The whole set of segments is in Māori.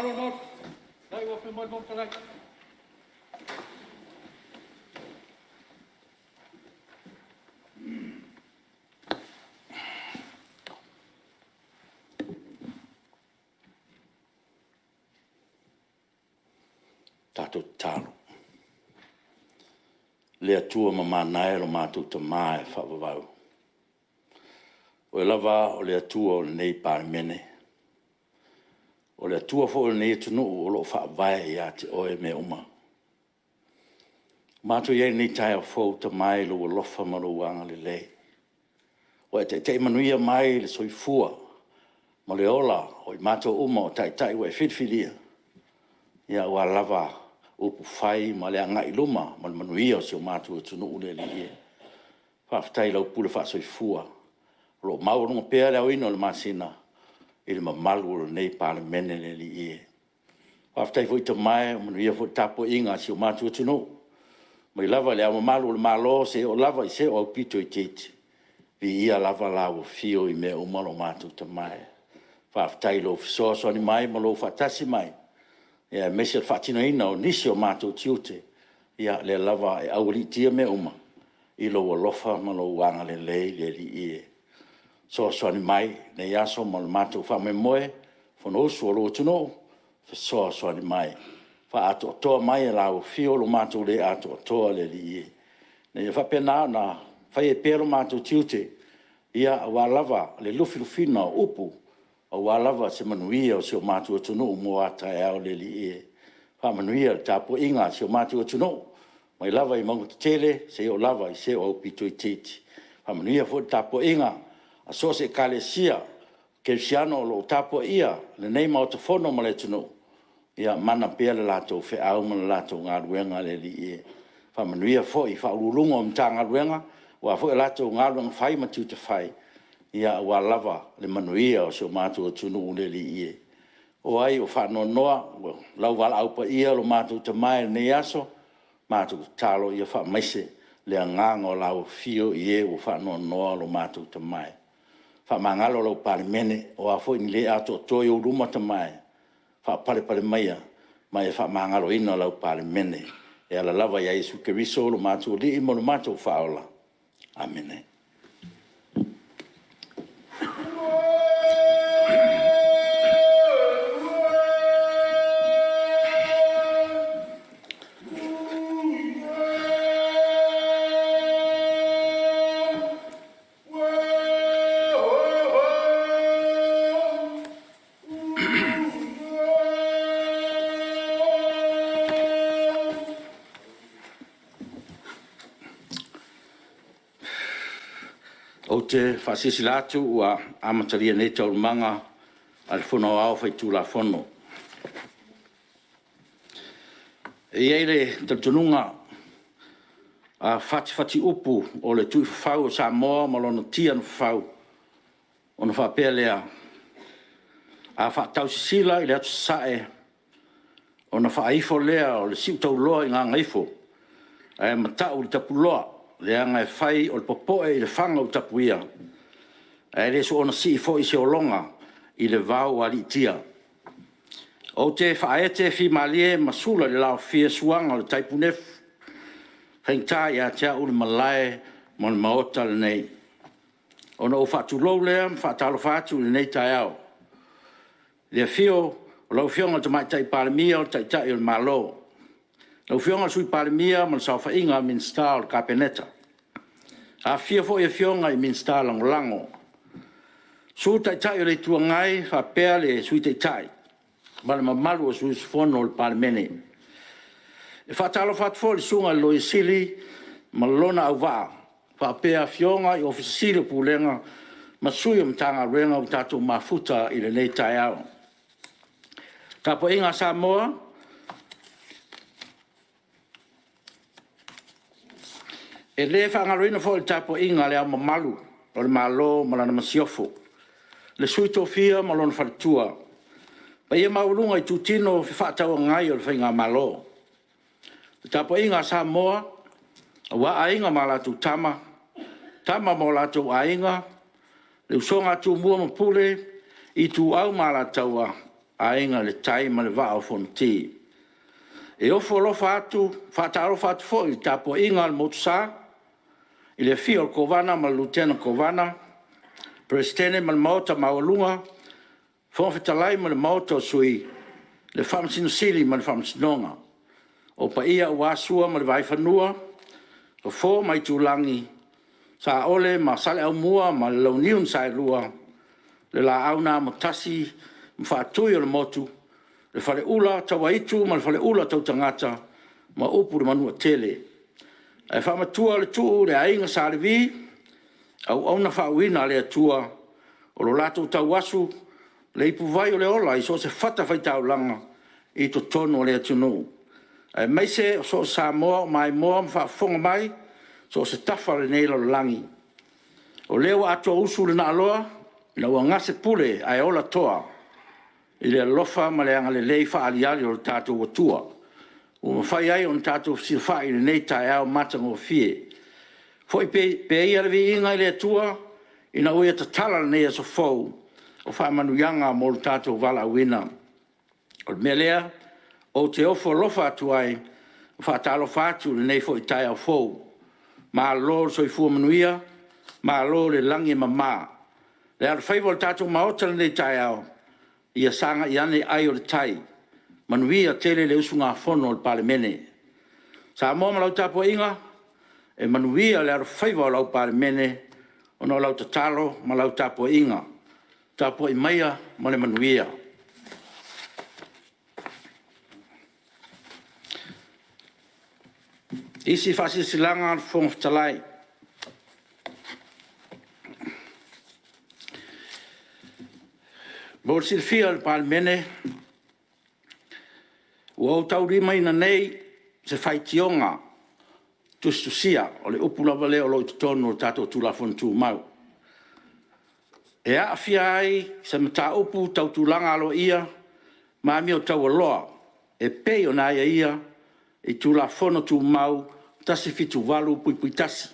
Mahalo not. Dai wa pe mo mo tala. Tato talo. Lea tua mama nae lo mātou ta mae whawawau. O e lava o lea tua o le nei Palemene. O lea tua fo o le nei tunu o lo whawai ia te oe me uma. Mātou iei nei tai a fo ta mae lo lofa ma lo wanga le lei. O e te manuia mai le soifua. Ma le ola o i mātou uma o tai o e whitwhiria. Ia ua lava upu whai ma le ngai luma ma le manuia o si o mātua tunu ule li e. Whaftai lau pule whaasoi fua. Lo maurunga pēr au ino le masina i le mamalu o le nei Palemene le li e. Whaftai fo i ta mai o manuia fo tapo inga si o mātua tunu. Ma i lava le au mamalu o le malo se o lava i se o au pito i tete. Vi ia lava lau o fio i mea umalo mātua ta mai. Whaftai lo fisoa ni mai ma lo whatasi mai. Ia mesi al whaatino ina o nisi o mātou tiute. Ia le lava e auri tia me uma. I lo o lofa ma lo wanga le lei le li ie. So ni mai, ne yaso ma le mātou wha me moe. Fono usu o lo tuno. So ni mai. Wha ato toa mai e lau fio lo mātou le ato toa le li ie. Ne ia whapena na whai e pero mātou tiute. Ia wa lava le lufi lufina upu. O walawa se manuia o se o mātua tunu mo atai au le li e. Wha manuia tapo inga se o mātua tunu. Mai lava i maunga tele se o lava i se o pito i titi. Wha manuia fo tapo inga. A so se kalesia ke siano lo tapo ia le nei mau te fono ma le tunu. Ia mana pia le lato fe au ma le lato ngā ruenga le li e. Wha manuia fo i wha urulunga o mta ngā ruenga. Wa fo e lato ngā ruenga whai ma tu te whai. Ia ua lava le manuia o se o mātua tunu le li ie. O ai o whanau noa, lau wala aupa ia lo mātua te mai ne aso, mātua talo ia wha maise le nganga o lau fio ie o whanau noa lo mātua te mai. Wha mangalo lau Palemene o a fo in le ato toi o ruma te mai. Wha pale maia, mai e wha mangalo ina lau Palemene. E ala lava ia Jesu Keriso lo mātua li imo lo mātua whaola. Amene. O te whasisi latu ua amataria nei tau manga al whono au whai tūla whono. E eire tatununga a whati upu o le tui whau o Samoa malona tian whau o na whapea lea. A whatau sisila i le atu sae o na whaifo lea o le siutau loa i ngā ngaifo. E matau le tapu loa. Le anga e whai o le popoe i le whanga o tapuia. E le so ona si fo i se o longa i le vau ali tia. O te whaete fi malie masula le lao fia suanga o le taipunef. Hengta i a tea ule malae mo le maota le nei. Ona o whatu lou lea whatalo whatu le nei tai au. Le fio o lau fionga te mai tai Palemia o tai tai o le malo. Lau fionga sui Palemia ma le sauwha inga min star o kapeneta. A fia fo e fionga i min star lango. Su tai tai o le tua ngai fa pea le sui tai tai. Ma le mamalu o sui sfono o le Palemene. E whatalo whatfo le sunga lo i sili ma lona au waa. Fa pea fionga i ofisile pulenga ma sui o mtanga renga o tatu mafuta i le nei tai au. Tapo inga Samoa. E le whangaroina fo le tapo inga le ama malu, o le malo malana masiofo. Le suito fia malona wharatua. Pa ia maurunga i tutino fi whaatau ngai o le whainga malo. Le tapo inga Samoa, wa ainga malatu tama, tama mo latu ainga, le usonga tu mua mapule, i tu au malataua, ainga le tai ma le vao fonti. E ofo lofa atu, whataro whatu fo i tapo inga al motusa, i le fio kovana ma lutena kovana, Presidente ma le maota maulunga, fonfitalai ma le maota sui, le whamsino sili ma le whamsinonga. O pa ia uasua ma le waifanua, o fō mai tūlangi, sa ole ma sale au mua ma le launiun sai lua, le la auna ma tasi, mwhaatui o le motu, le whale ula tawa itu ma le whale ula tau tangata, ma upu le manua tele. E whamatua le tuu le ainga sa le vi, au auna whauina le atua, o lo lato tau asu, le ipu vai o le ola, i so se whata whai tau langa, i to tono le atunu. E mai se so sa moa mai moa mwhaafonga mai, so se tafa le neila o langi. O leo atua usu le na aloa, na ua ngase pule ai ola toa, i le alofa ma le anga le leifa aliali o le tato watua. O mawhai ai o le tato sirwha i le nei tai au matango fie. Foi pe ia le vi inga i le atua, ina uia tatala le nei aso fau, o wha manuyanga mo le tato wala wina. O le melea, o te ofo lofa atu ai, o wha talo fatu le nei foi tai au fau. Ma lo so i fua manuia, ma lo le langi mama. Le ar faivo le tato maota le nei tai au, ia sanga i ane ai o le tai, manuia tele le usunga fono le Palemene. Sa mo ma lau tapo inga, e manuia le ar faivo lau Palemene, o no lau tatalo ma lau tapo inga, tapo i maia ma le manuia. Isi fasi silanga al fong talai. Bol silfia al Palemene, ua tau rima ina nei se fai tionga tustusia o le upulawa leo lo tonu o tato tulafon tu mau. E a fia ai se mata upu tau tulanga alo ia, ma mi o tau aloa, e pei o na ia, i tulafono tu mau, tasi fitu walu pui pui tasi.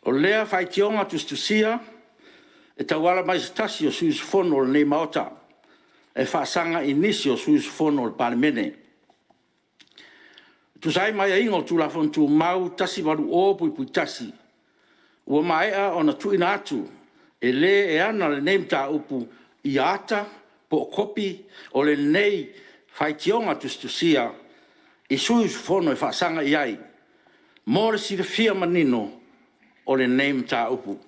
O lea fai tionga tustusia, e tawala mai tasi o suis fono le nei maota, e whaasanga inisi o suis fono le Palemene. Tu sai mai ingo tu la fon tu mau tasi waru o pui pui tasi. Ua mai a ona tu ina atu, e le e ana le nei mta upu i ata, po kopi o le nei fai tionga tustusia, i suis fono e whaasanga i ai. Mōre si le fia manino o le nei mta upu.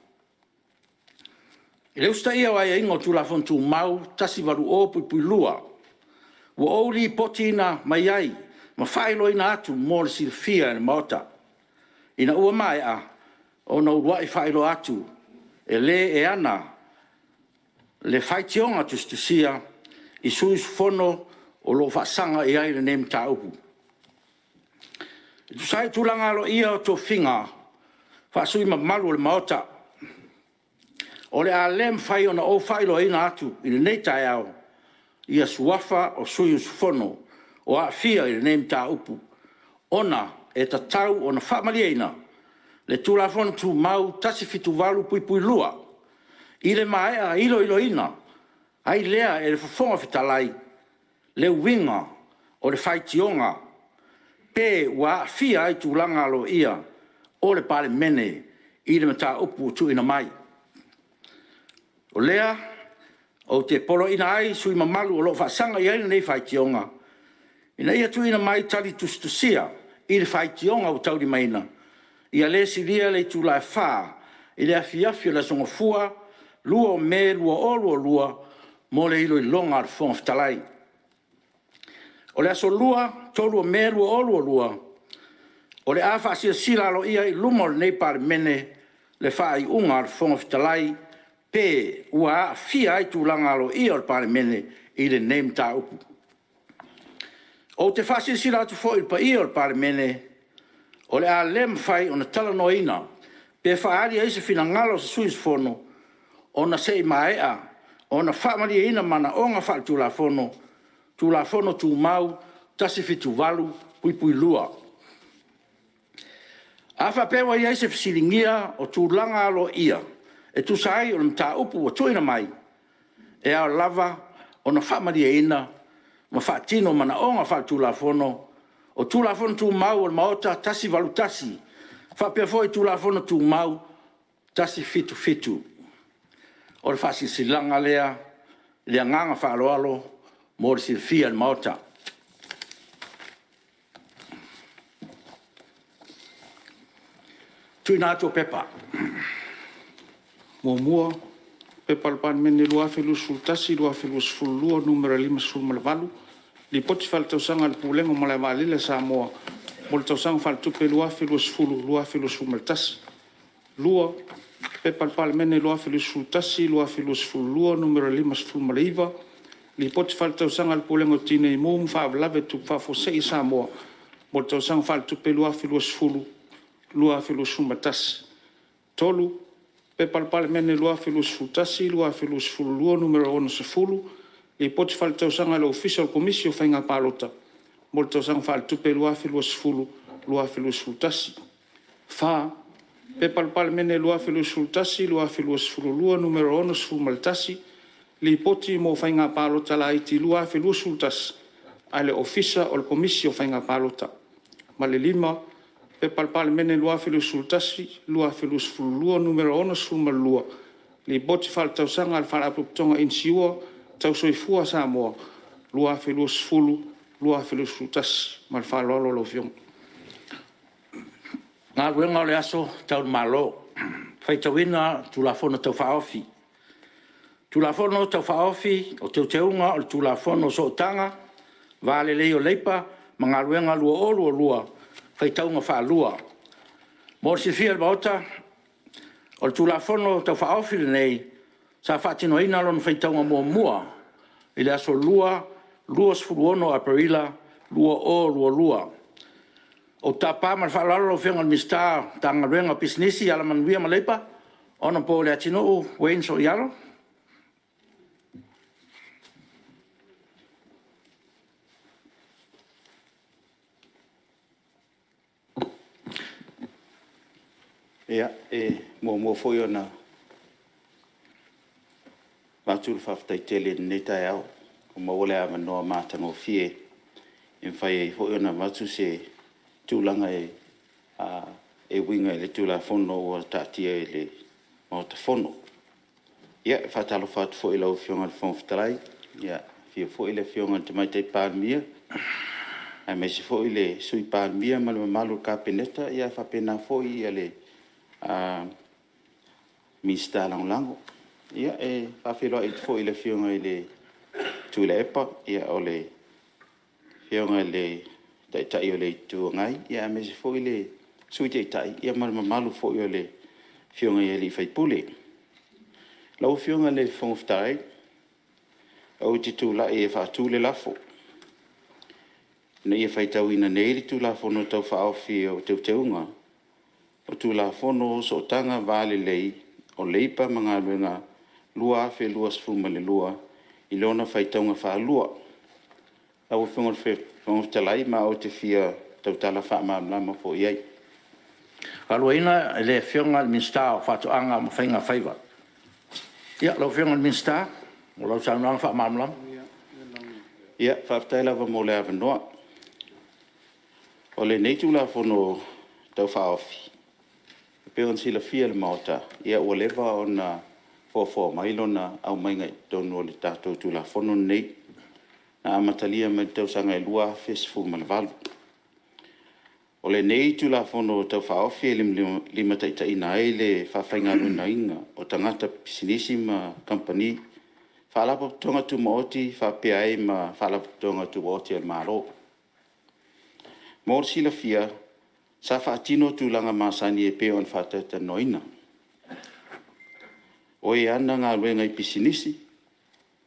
I leusta ia wai ingo tu la fon tu mau tasi waru o pui pui lua. Ua ouli potina mai ai, ma whaelo ina atu mōre si le fia e maota. Ina ua mai a, o na urua i whaelo atu, e le e ana, le whaitionga tustusia, i suis fono o lo whaasanga i ai le nem ta upu. Tu sai tulanga alo ia o tō whinga, whaasui ma malu le maota. O le a lem whai ona o whaelo ina atu, i le nei tai au, ia suafa o sui fono, o a fia i le nem ta upu. Ona e ta tau ona whamalia ina, le tulafon tu mau tasi fitu walu pui pui lua. I le mai a ilo ina, ai lea e le whafonga fitalai, le winga o le whaitionga, pe wa fia ai tulanga alo ia, o le Palemene, i le mata upu tu ina mai. O lea, o te polo ina ai sui mamalu o lo whaasanga i aina nei whaitionga. Ina ia tu ina mai tali tustusia, i le whaitionga o tauri maina. Ia le siria le tu lai wha, i le afiafia la songa fua, lua o me, lua o lua, mo le ilo i longa ar fonga fitalai. O le aso lua, tolu o me, lua o lua, o le a whaasia sila alo ia i lumo le nei Palemene, le wha i unga ar fonga fitalai, pe ua fia ai tūlanga alo i o Palemene i le nei mta upu. O te whasi sila atu fo il pa i o Palemene, o le a lem fai o na tala noina, pe whaari eise fina ngalo sa suis fono, o na sei maea, o na whamari ina mana o nga wha tūla fono tū mau, tasi fitu walu, pui pui lua. A whapewa i eise fisilingia o tūlanga alo ia, e tu sai o mta upu o tuina mai, e ao lava ona whamaria ina, ma whaatino mana onga wha tulafono, o tulafono tu mau o maota tasi walu tasi, whapea foi tulafono tu mau tasi fitu fitu. O le whasi silanga lea nganga whaaloalo, mo le silfia le maota. Tui nātou pepa. Mua, pepa le Palemene lua felu sultasi, lua felu sfulua, numero 5 sfulmalawalu. Li poti fal tausanga le pulengo ma le valile sa moa. Mo le tausanga fal tupe lua felu sfulu, lua felu sfulmaltasi. Lua, pepa le Palemene lua felu sultasi, lua felu sfulua, numero 5 sfulmalaiva. Li poti fal tausanga le pulengo tine i mum, fa avalave tu fa fosei sa moa. Mo le tausanga fal tupe lua felu sfulu, lua felu sfulmaltasi. Tolu, pepa le Palemene lua felu sfultasi, lua felu sfulua, numero 1 sfulu. Li poti fal tausanga le official commission whainga palota. Mo le tausanga fal tupe lua felu sfulu, lua felu sfultasi. Fa, pepa le Palemene lua felu sfultasi, lua felu sfulua, numero 1 sfulmaltasi. Li poti mo whainga palota la iti lua felu sfultasi. Ale official o le commission whainga palota. Ma le 5, pepa le Palemene lua felu sultasi, lua felu sfulua, numero 1 sfulmalua. Li poti fal tausanga al fala putonga insiua, tau soifua sa moa, lua felu sfulu, lua felu sultasi, ma le fala lolo lo fiong. Ngā ruenga o le aso tau malo, whai tauina tulafono tau whaofi. Tulafono tau whaofi o tau teunga o tulafono sootanga, vale leo leipa, ma ngā ruenga lua o lua, whai taunga whaalua. Mō si fia maota, o tulafono tau whaofi le nei, sa whaatino ina lon whai taunga mua, i le aso lua sfuruono Aperila, lua lua. O ta pa ma whaalalo whianga mista tanga ruenga pisnisi ala manuia ma leipa, ona po le atino o Wayne so iaro. Ia, mua foi ona māturu whawhtai tele nei tai au, o mawole a manoa mātano fie, e whai foi ona mātu se tūlanga e winga e le tūla whono o tātia e le mauta whono. Ia, whatalo whatu foi lau whionga le whonwhtarai, ia, fia foi le whionga te mai tei pāmia, ai me se foi le sui pāmia ma le mamalu kāpeneta, ia whapena foi ia le mista lango. Ia e whawhiroa i fo i le whionga i le tūle epa, ia o le whionga i le taitai o le tuangai, ia me se fo i le sui taitai, ia malu fo i o le whionga i le whaipule. Lau whionga le whongwhtarai, au te tūla e whaatūle lafo. Na ia whaitau ina neiri tūla whono tau whaofi o teu teunga, o tūla whono so tanga vale lei, o leipa mga luenga lua fe lua sfuma le lua, i lona whaitaunga wha lua. Au whongo talai ma o te fia tautala wha maamlama fo iai. Aluaina le whionga le minsta o whatoanga ma whainga whaiva. Ia, lau whionga le minsta, o lau saunoanga wha maamlama. Ia, whaftaila wa mo le awanoa. O le neitula whono tau whaofi. Peon sila fia le maota, ia ua lewa o na fōfō mailo na au mainga i tonu o le tātou tūla whono nei, na amatalia me tau sanga e lua fesifu malavalu. O le nei tūla whono tau whaofi e lima taitaina e le whawhainga luna inga o tangata pisinisi ma company, whalapa tonga tu maoti, whapea e ma whalapa tonga tu maoti al maro. Mōr sila fia, sa whaatino tūlanga māsani e peo an whātata noina. O e ana ngā luenga i pisinisi,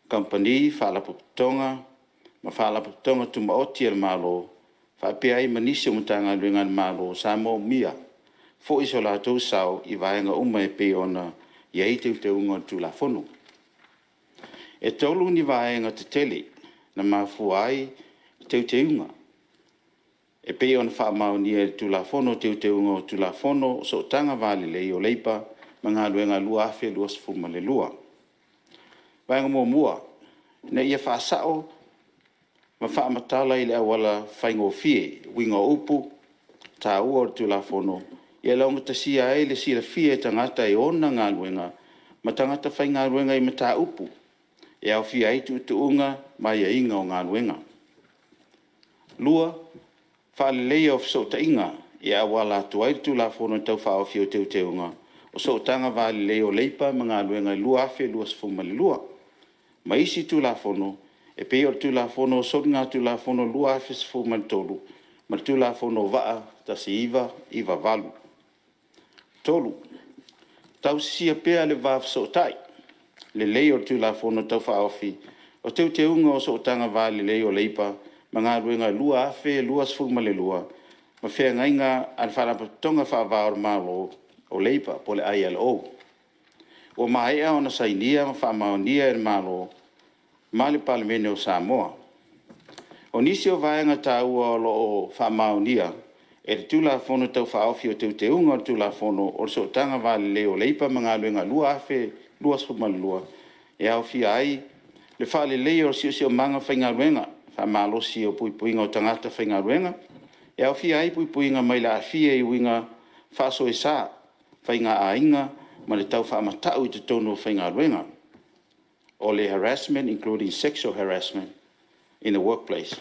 company, whalaputonga, ma whalaputonga tu maoti al malo, whapea i manisi o mutanga luenga al malo, sa mo mia, fo iso lātou sao i vaenga uma e peo na iei te unga tūla whono. E tolu ni vaenga te tele, na mafuai te unga. E pei ona whaamau ni e tūla whono te unga o tūla whono so tanga vale lei o leipa ma ngā luenga lua afe lua sfuma le lua. Vaenga mua, na ia whaasao, ma whaamatala i le awala whaingo fie, winga upu, tā ua o tula fono. Ia launga ta sia e le sira fie tangata e ona ngā luenga, ma tangata whai ngā luenga i mata upu. E au fia i tu unga, ma ia inga o ngā luenga. Lua, whaalelei o so ta inga, e awala tuai tula fono tau wha o fio te unga. O so tanga waalelei o leipa ma ngā luenga lua afe lua sfuma le lua. Ma isi tula fono, e pe o tula fono so ngā tula fono lua afe sfuma le tolu, ma tula fono waa ta si iwa valu. Tolu, tau sia pea le vāf so tai, le lei o tula fono tau wha ofi, o te unga o so tanga waalelei o leipa, ma ngā ruenga lua afe lua sfuma le lua, ma whea ngainga an wharapatonga whaavāor mālo o leipa po le ILO. O maea o na sainia ma whaamaonia e mālo, ma le Palemene o Samoa. O nisi o vaenga tāua o lo whaamaonia, e te tula fono tau whaofi o te unga o tula fono o so tanga wale o leipa ma ngā ruenga lua afe lua sfuma le lua. E au fia ai, le whale leo o sio manga whainga ruenga, whaamalosi o puipuinga o tangata whainga ruenga, e au fia ai puipuinga mai la afia i winga whaso e sā, whainga a inga, ma le tau whaamatau i te tono whainga ruenga. O le harassment, including sexual harassment in the workplace.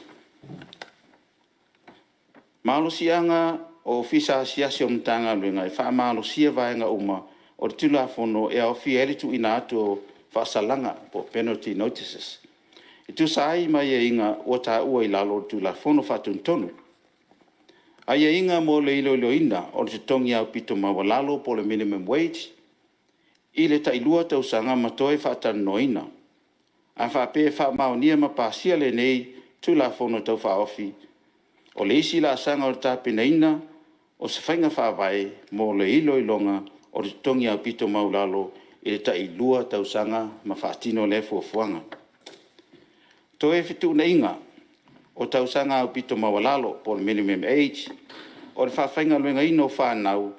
Malosianga o fisa siasi o mtanga ruenga, e whaamalosia vaenga uma, o te tula fono e au fia eritu ina atu o whaasalanga po penalty notices. I tu sai mai e inga o tā ua i lalo tula fono whatun tonu. Ai e inga mo le ilo ina o te tongi au pito mawa lalo po le minimum wage. I le tailua tau sanga matoe whatan noina. A whape whaamaunia ma pasia le nei tula fono tau whaofi. O le isi la sanga o tā penaina o se whainga whaavai mo le ilo ilonga o te tongi au pito mau lalo i le tailua tau sanga ma whaatino le fuafuanga. To e fitu na inga o tau sanga au pito mawalalo po le minimum age o le whawhainga luenga ino whanau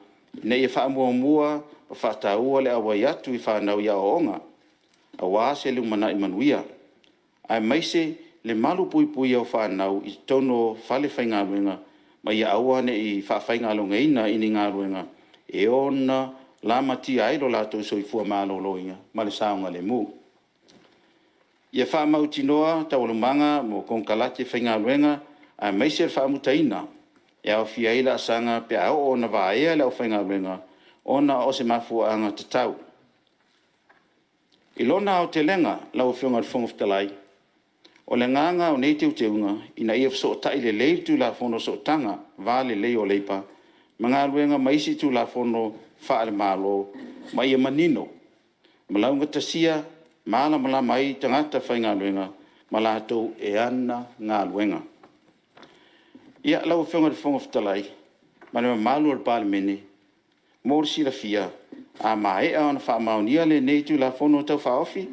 ne e whaamua o whataua le awa iatu i whanau ia o onga a wāse le umana i manuia. Ai maise le malu pui pui o whanau i tono whale whainga luenga ma ia aua ne i whawhainga luenga ina ini ngā luenga e ona la mati airo lato so i fua malo loinga ma le saunga le mu. Ia whaamauti noa taulumanga mo kongkalate whainga luenga a meise whaamutaina e au fia ila asanga pe au o na vaea le au whainga luenga ona o se mafuanga te tau. I lona o te lenga lau whiunga whongoftalai o le nganga o nei te unga ina ia so tai le lei tu la fono so tanga vale lei o leipa ma ngā luenga maisi tu la fono whaare malo ma ia manino ma launga tasia mala mala mai tangata whainga luenga, ma lātou e ana ngā luenga. Ia lau whiunga whongoftalai, ma le malu al Palemene, mōr sila fia, a maea ona whaamaunia le neitu la fono tau whaofi,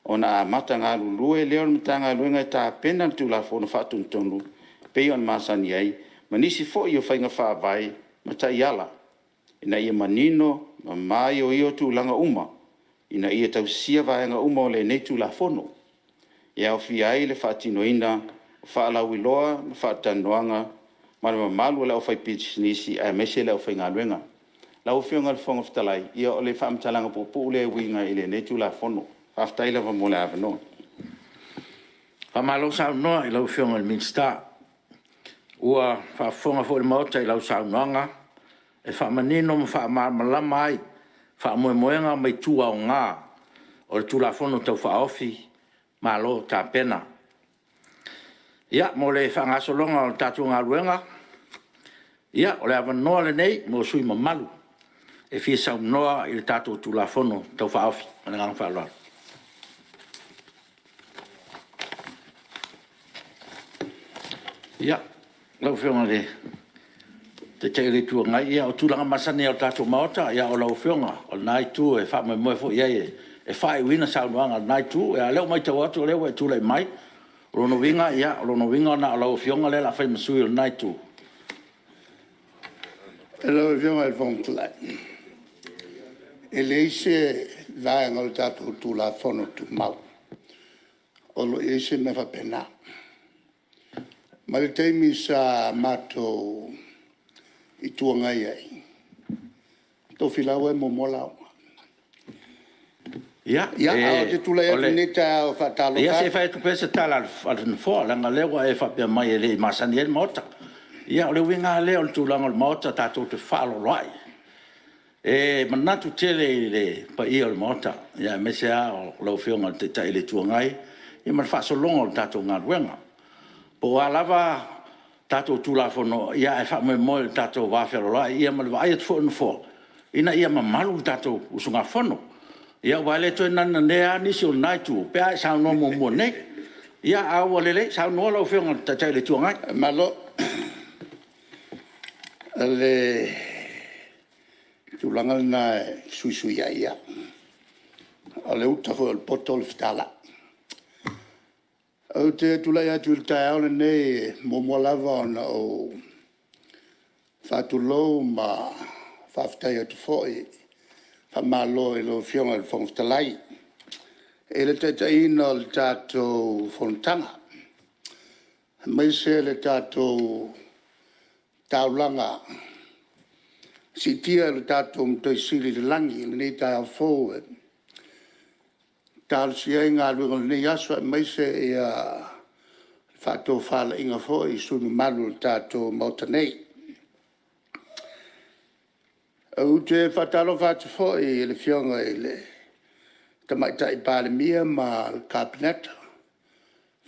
ona a mata ngā lulue leo le mata ngā luenga tā pena tu la fono whaatun tonu, pei on masani ai, ma nisi fo i o whainga whaavai, ma ta iala, ina ia manino, ma mai o io tu langa uma, ina ia tau sia vaenga uma o le neitu la fono. Ia au fia ai le whaatino ina, whaalau iloa, whaatanoanga, ma le malu le au whai nisi, a mese le au whai ngā luenga. Lau whiunga le whongoftalai, ia o le whaamtalanga po le winga i le neitu la fono. Whaftaila wa mo le avanoa. Whamalo sau noa i lau whiunga le minsta. Ua whaafonga fo le maota i lau sau noanga, e whaamanino ma whaamalama ai, whaamoemoenga mai tua o ngā, o le tulafono tau whaofi, malo tā pena. Ia, mo le whangasolonga o le tātua ngā ruenga, ia, o le avanoa le nei, mo sui mamalu, e fia sau noa i le tātua tulafono tau whaofi, mana ngang whaaloa. Ia, lau whiunga le, te teiri tua ngai ia o tūlanga masani o tātou maota ia o lau whiunga o nai tū e wha moe fo ia e whae wina saunuanga nai tū e a leo mai tau atu leo e tūlei mai o lono winga ia o lono winga na o lau whiunga le la whai masui o nai tū. E lau whiunga e whongtulai. E leise vaenga o tātou tūla whono tu mau. o lo e se me fa pena. Ma le teimi sa mato I tuanga ai. Tō whilaua e momolau. Ia, Ia, te tula ia neta o whatalo. Ia, se whae tupe se tala al fo, langa lewa e whapea mai e le masani e mota. Ia, o le winga leo le tūlanga le mota, tātou te whalo rai. E manatu tele le pa ia le mota. Ia, me se a o lau whionga te tai le tuangai. Ia, man whaso longa le tātou ngā ruenga. Po a lava tātou tūlafono, ia e whamoe moe le tātou wāwhero rai. Ia, ma le vai atu fo fo. Ina ia ma malu le tātou usunga fono. Ia wale to nana nea nisi o nai tu pe ai sa no mo nei ia a wale le sa no lo fiong ta tai le tuanga Malo le tulanga na sui ia. Ale uta fo il potol stala. O te tula ia tu ta ole nei mo lava na o fatulo ma faftai tu foi. Famalo e lo fiona il Fonotaga. E le tataina il tato Fonotaga. Mai se le tato taulanga. Si tia le tato mtoi sili de langi, le nei tau fōe. Tal si ai ngā luenga le nei aswa, mai se e a whato whala inga fōe, sunu malu le tato Mautanei. O te whatalo whatu fōi le whionga i le tamaitai Palemene ma le kapineta.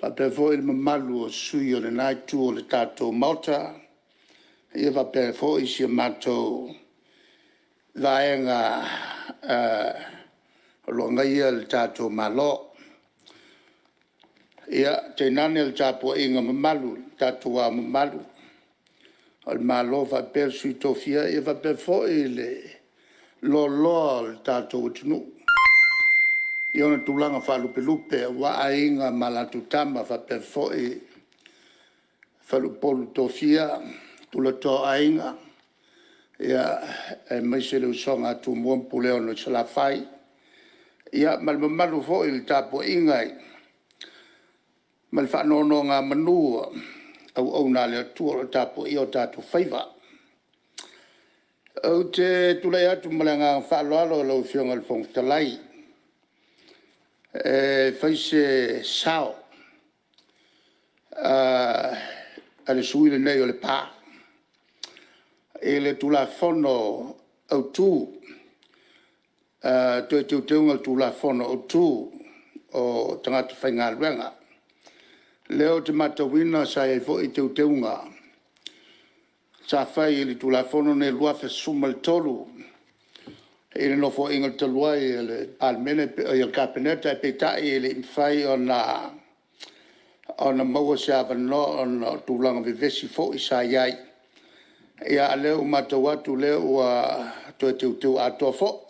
Whapea fōi le mamalu o sui o le naitu o le tātou Malta. Ia whapea fōi si a mātou vaenga longa ia le tātou malo. Ia te nane le tāpua inga mamalu, tātou a mamalu. Al malo va per sui tofia e va per foi le lo tato tunu. Io na tulanga fa lupe wa ainga malatu tama va per foi fa lupolu tofia tulato ainga. Ia e mai se le usonga tu mon puleo no se la fai. Ia mal malu foi il tapo ingai. Mal fa no nga manua. Au nā lea tua o tāpo i o tātou whaiva. Au te tulai atu malanga whaaloalo o lau whionga le Fonotaga. Whaise sao. Ale suile nei o le pā. E le tula whono au tū. Toi te teunga tula whono au tū o tangata whainga ruenga. Leo te matawina sa e fo I te uteunga. Sa whai ili tulafono ne luafe suma le tolu. E le nofo inga te luai e le Palemene e le kapineta e petai e le mwhai o na maua se avano o na tūlanga vivesi fo I sa iai. Ia leo matawatu leo a toi te uteu atoa fo.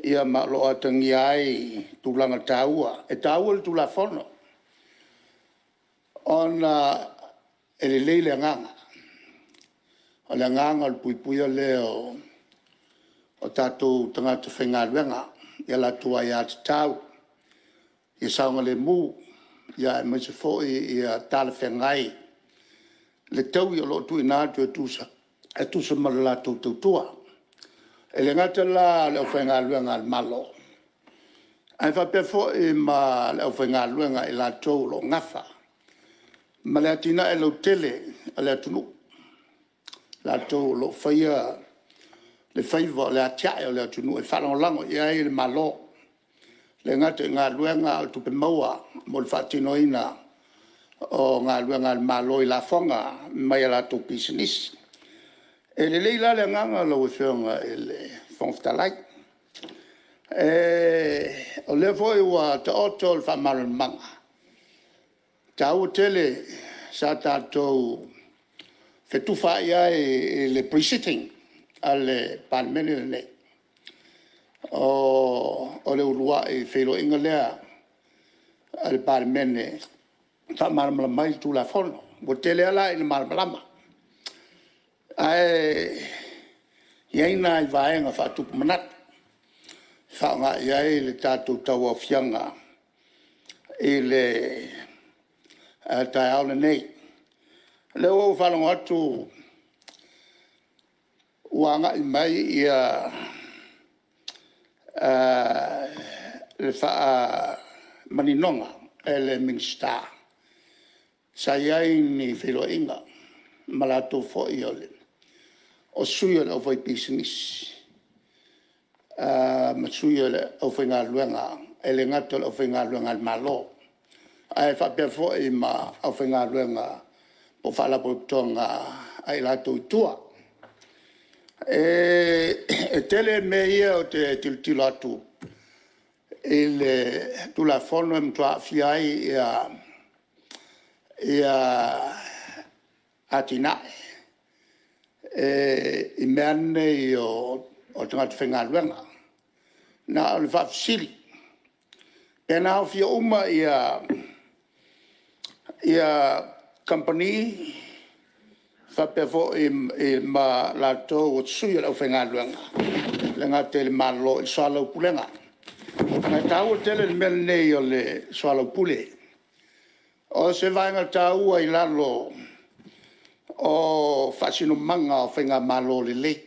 Ia malo atangi ai tūlanga taua. E taua le tulafono. Ona ele leile nganga. O le nganga le puipuia leo o tātou tangata whainga ruenga. Ia la tua ia te tau. Ia saunga le mū. Ia e maise fōi ia tāle whaingai. Le tau ia lo tui nātu e tūsa. E tūsa mara la tau tua. E le ngata la leo whainga ruenga le malo. Ai whapea fōi ma leo whainga ruenga I la tau lo ngafa. Ma le atina e lau tele, a le atunu. La tau lo whaia, le whaiva, le atiae o le atunu, e whanongango, ia e le malo. Le ngate ngā luenga o tupe maua, mo le whatinoina o ngā luenga le malo I la whonga, mai a la tau pisinisi. E le leila le nganga lau e whionga e le Fonotaga. O le foi ua te oto le whamaramanga. Tau tele sa tātou whetuwha ia e le pre-sitting a le Palemene nei. O le urua e whelo inga lea a le Palemene ta maramala mai tu la fono. Mo tele ala i le maramalama. Iaina I vaenga whatupu manat. Whaanga iai le tātou tau au whianga. i le tai au le nei. Le o whalongo atu wanga I mai ia le wha maninonga e le Minsta. Sa iai ni whilo inga malato fo I ole. O sui ole o fai business. Ma sui ole o fai ngā luenga e le ngato o fai ngā luenga al malo. Ai fa pe fo I ma o fai ngā luenga po whala po tonga ai lato I tua. E tele me ia o te tiltilo atu. Il tu la fono mtua fiai ia atinae. I meane I o tangata whenga luenga. Na o le whafsiri. E na o fia uma ia company whapefo I ma lato o tsui o whenga luenga. Lenga te le malo I soala upulenga. Nga tau tele le mele nei o le soala upule. O se vaenga tau ai lalo o whasino manga o whenga malo le lei.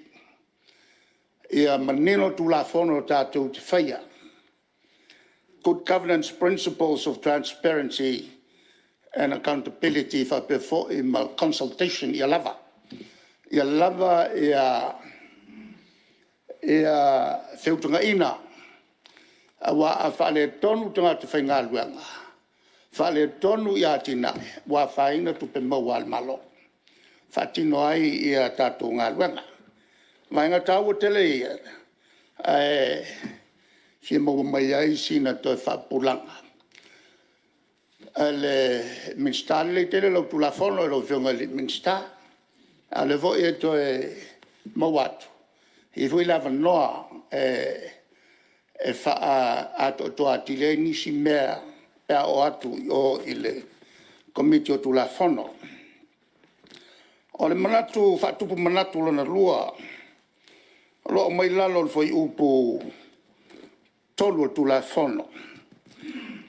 Ia manino tu la fono tātou te whaia. Good governance principles of transparency and accountability for before in consultation ia lava. Ia lava ia whiutunga ina. Wa a whale tonu tunga te whainga luenga. Whale tonu ia tina wa whaina tupe mau al malo. Whatino ai ia tātou ngā luenga. Vainga tau tele ia. Si mau mai ai sina toi whapulanga. Le Minsta le tele lo tu la fono lo fionga le Minsta. Le vo e toi mawatu. I fui lava noa e wha ato toa tile nisi mea pea o atu o ile komiti o tu la fono. O le manatu, whatupu manatu lona lua. Lo mai lalo foi upu tolu tu la fono.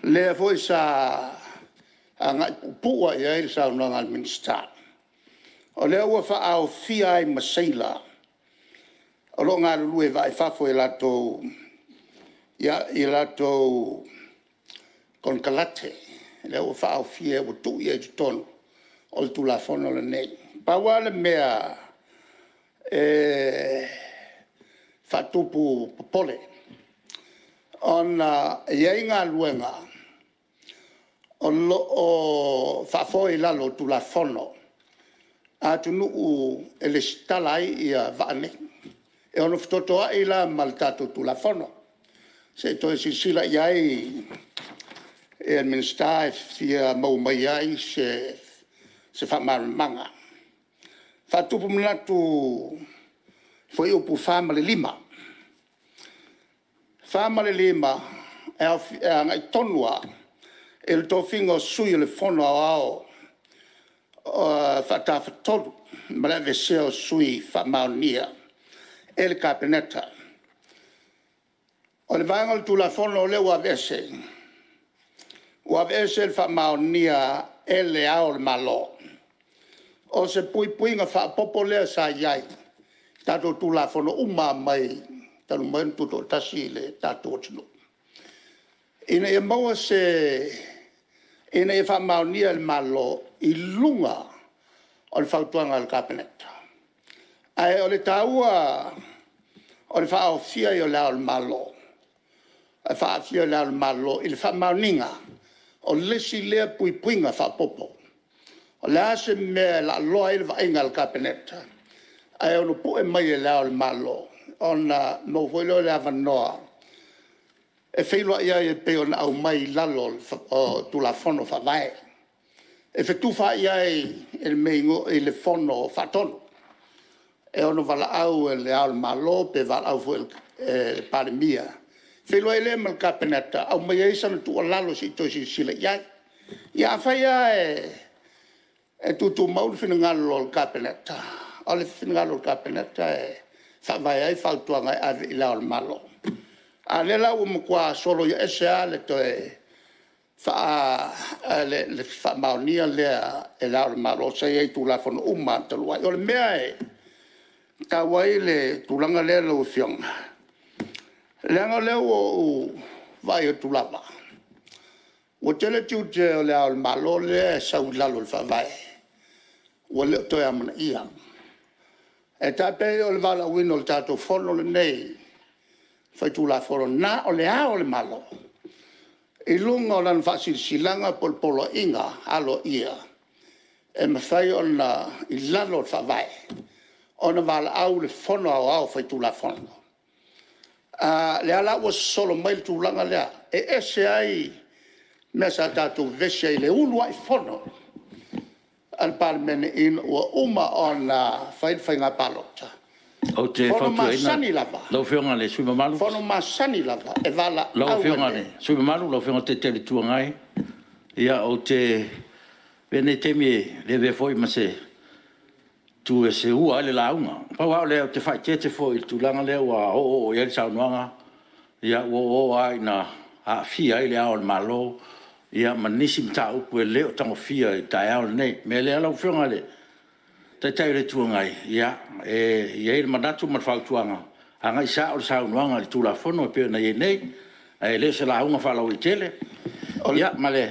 Le foi sa anga pua ia il sa no ngal Minsta. O le ua fa au fia I masaila. O lo ngā lue vai fa foi lato ia I lato con kalate. Le ua fa au fia o tu ia tonu o tu la fono le nei. Pa wale mea whatupu popole. Ona iei ngā luenga o whafoi lalo tu la fono. A tunu ele stalai ia vane. E ono whtotoa I la maltato tu la fono. Se toi sila iai e Minsta e fia mau mai ai se whamarumanga. Whatupu manatu foi upu family lima. Family lima e ngai tonua e le tofingo sui le fono ao whatawhatolu ma le veseo sui whamaunia e le kapeneta. O le vangol tu la fono le wavese. Wavese le whamaunia e le ao le malo. O se puinga whapopolea sa iai. Tato tu la fono uma mai. Tanu mai tuto tasi le tato tino. Ina e maua se... Ina e whamaunia le malo I lunga o le whautuanga le kapeneta. Ai o le taua o le whaofia I o leo le malo. E whaofia leo le malo I le whamauninga o lesi lea puinga whapopo. O le ase mea la loa I le vainga le kapeneta. Ai ono pu e mai e leo le malo. Ona mo foilo le avanoa. E whailua ia e peo na au mai lalo o tu la fono whawai. E whetuwha ia e le meingo I le fono whatono. E ono wala au e le ao le malo pe wala au fu e Palemene. Whailua e le mal kapeneta au mai e sana tu o lalo si tosi sila iai. Ia whaia e tutu maul whinangalo o le kapeneta. O le whinangalo o le kapeneta e whawai ai whautuanga e ave I lao le malo. A le lau mo kwa solo ia ese ale to e le whamaunia lea e lao le malo sei ei tu la fono uma te luai. O le mea e ka wai le tulanga lea lau fionga. Leanga leo o vai o tulapa. O tele tiu te o le ao le malo lea e sau lalo le whawai. O leo toi amana ia. E tape o le vala wino le tato fono le nei. Fai tu la fono na o le ao le malo. I lunga o lan silanga polo inga alo ia. E mawhai o na i lalo o whawai. O na wala au le fono au fai tu la fono. Le ala ua solo mai tu langa lea. E ese ai mea sa tātou vese ai le ulu ai fono. Al Palemene in ua uma o na whai ngā palota. O te Fono whautua masani ina, lava. lau whionga le sui mamalu. Fono masani lava. E wala Lau au whionga ene. le sui mamalu, lau whionga te tele tua ngai. Ia o te, vene temi le ve foi ma se, tu e se ua ele launga. Pau au leo te whai te foi, tu langa leo a o ia le saunuanga. Ia o ai na a fia ele ao le malo. Ia manisi mta upu e leo tango fia i tae ao le nei. Me lea lau whionga le. Tai tai le tuangai, ia, ia i le manatu ma whautuanga. Anga i sa o le saunuanga le tula fono e peo na i nei, e le se la unga whalau i tele. Ia, ma le.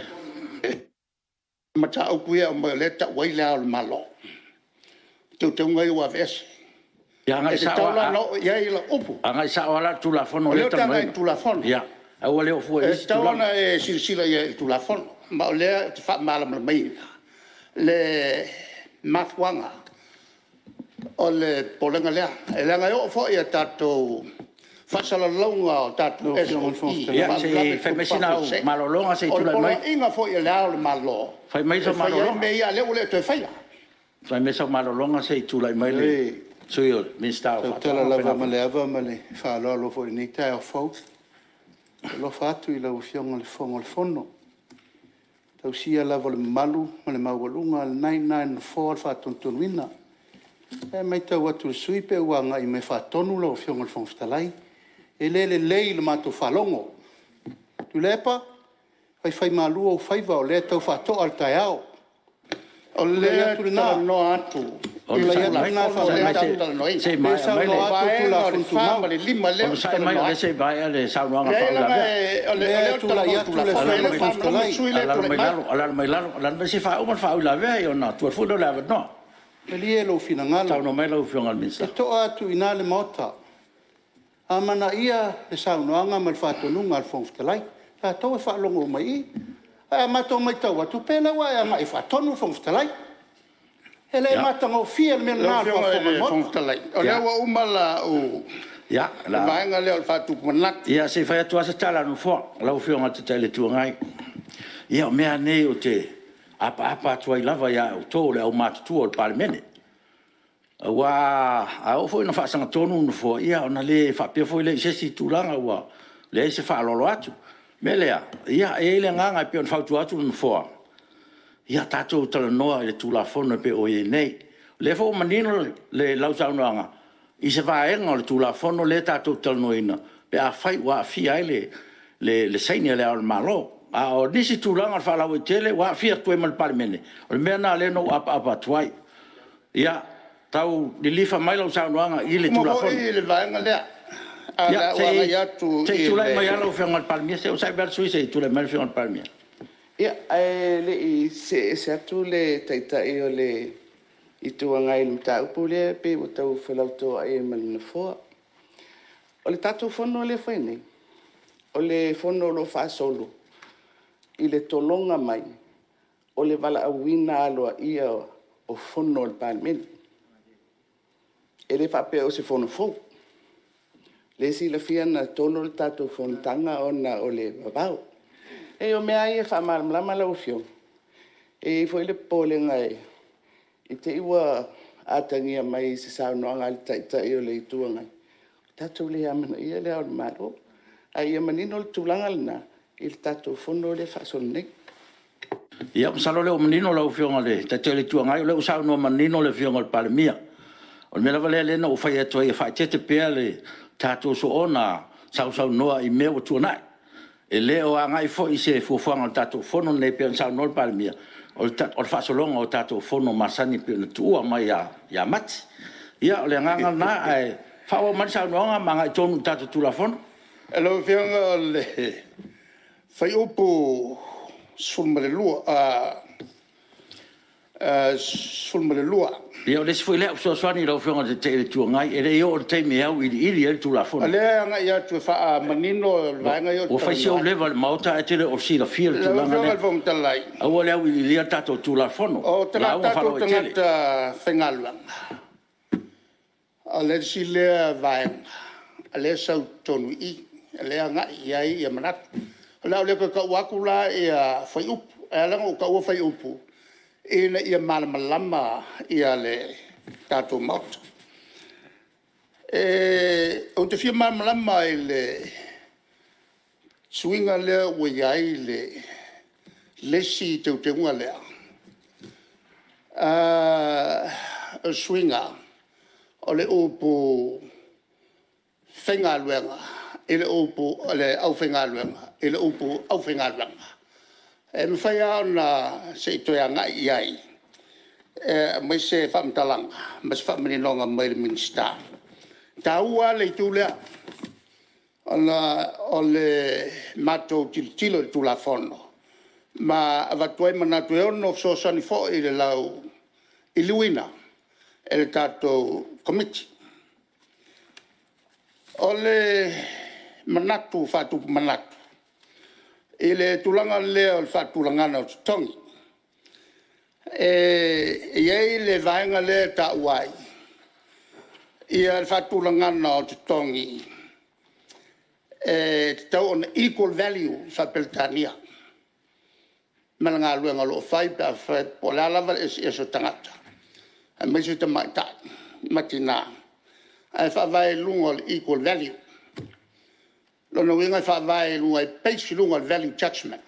Mata upu ia o mai leta wai lea o le malo. Tau te ungai ua vese. Ia, anga E i te sa taula o no ia i la upu. anga i sa o ala tula fono O leo le tanga i tamo. tula fono. Ia, au leo fu e E isi tula. tauna e silisila ia i tula fono. Ma o lea te wha malama mai. Le mathwanga. O le polenga lea. E langa o fo ia tatou fasala launga o tatou SOE. Ia, se fai mesina au malolonga se O le tula mai. pola inga fo ia lea o le malo. Fai mai sa Fai malolonga. me ia leo le te whaia. Fai mai sa malolonga se tula mai le. Sui o, minsta o. Tala lava ma le ava ma le whaaloa lo fo i nei tae o fau. Lo fatu i lau fionga le fonga le fono. Tau sia lava le malu ma le maualunga le 994 whatontonu ina. E mai tau atu le sui pe uanga i me whatonu lau fionga le fonga fitalai. E le lei le mato whalongo. Tu lepa, fai malua o whaiva o le tau whatoa al tae ao. O lea tala no atu. O le sa mai Tala se mai mai le. O sa mai le se vai ale saunuanga ala mai lalo ala se fa uma fa ula ve o na tu fu do la no E lie lo fina ngalo. tau no mai lo fionga E minsa toa atu ina le mota. A mana ia le saunoanga ma le whatonunga al fonga fitalai. Ta tau e whaalongo mai i. A mato mai tau atu pēla wa e mai whatonu fonga fitalai. He le matanga o fia le mena nā fonga O lea wa umala o ya la vaenga leo fatu manat. ya se fa tu asa tala no fo la fionga te tele tu ngai ya me ane o te apa tu ai lava ya o to le o mat tu o Palemene wa a o foi na fa sanga tonu no fo ya ona le fa pe foi le se si tu langa wa le se fa lo atu me le ya e le nganga pe on fa tu atu no fo ya tato tala noa le tu la fono pe o ye nei le fo manino le lau saunoanga i se vaenga o le tu la fono le tato tala noina pe a fai wa fi ai le saini le al malo a o nisi tu langa fa la o tele wa fi tu e mal Palemene o le mena le no apa tuai ya tau di lifa mai lau saunoanga i le tu la fono I le vaenga lea. ya se tu la mai Ia, alo fenga Palemene se o sai ber sui se tu le mai fenga Palemene Ia, le I se atu le taitai o le I tuanga I le mta upu le pe o tau whalauto a e malina fua. O le tatu fono le whainei. O le fono lo whaasolo. I le tolonga mai. O le wala awina aloa ia o fono le Palemene. E le whape o se fono fau. Le si la fia na tolo le tatu Fonotaga ona o le babau. E o mea ia whamarama lau fio. E foi le polenga e. I te iwa atangia mai se saunoanga le taitai o le ituanga. Tatou le amana ia le au le maro. A ia manino le tūlanga lena. I le tatou fono le whaasonei. ia salo le o manino lau fionga le te te le tuanga le o sauno manino le fionga le Palemia o me lava le no fai atu ia fai te pea le tatou so ona sau noa I mea o tuanai E le o angai fo I se fuafanga o tātou fono nei pia nsau nol Palemene. O le whasolonga o tātou fono masani pia na tua mai ia mati. Ia o le nganga na ai whaua mani sau noanga manga I tonu tātou tula fono. E lau whianga o le whai upu sulmalelua, sulmalelua. Ia o le sifo lea so swani lau whianga te te tua ngai. E le io o te me au ili e tula fono. Lea nga ia tu wha manino vaenga i o O whaisi o lewa le maota e tere o sila fia le tulanga Lau ne. whianga vong talai. Aua lea ili lia tātou tula fono. O tanga tātou tangata whengaluanga. A le si lea vaenga. A le sau tonu I. A lea nga iai ia manatu. A lea o lea ka waku la ia whai upu. A langa o ka ua whai upu. Ina ia malamalama ia le tātou mauta. O te whia malamalama I le suinga lea ua iai le lesi teu te unga lea. Suinga o le upu whengaluenga. I le upu le au whengaluenga. I le upu au whengaluenga. E me whai au na se I toia ngai iai. Mai se whamtalanga. Mas whamaninonga mai le minsta. Tā ua le tu lea. O le matou tilo le tula fono. Ma avatuai manatu e ono so sani fo I le lau I luina. E le tātou komiti. O le manatu whatupu manatu. I le tulanga lea o le whatulangana o tongi. Iei le vaenga lea ta uai. Ia le whatulangana o tongi. Te tau on equal value whapeltania. Mana ngā luenga lo whai pa whai po le alawa e so tangata. A mai se te mai tai, mati nā. A whawai lunga o equal value. Lona winga whawai lunga I peisi lunga o value judgment.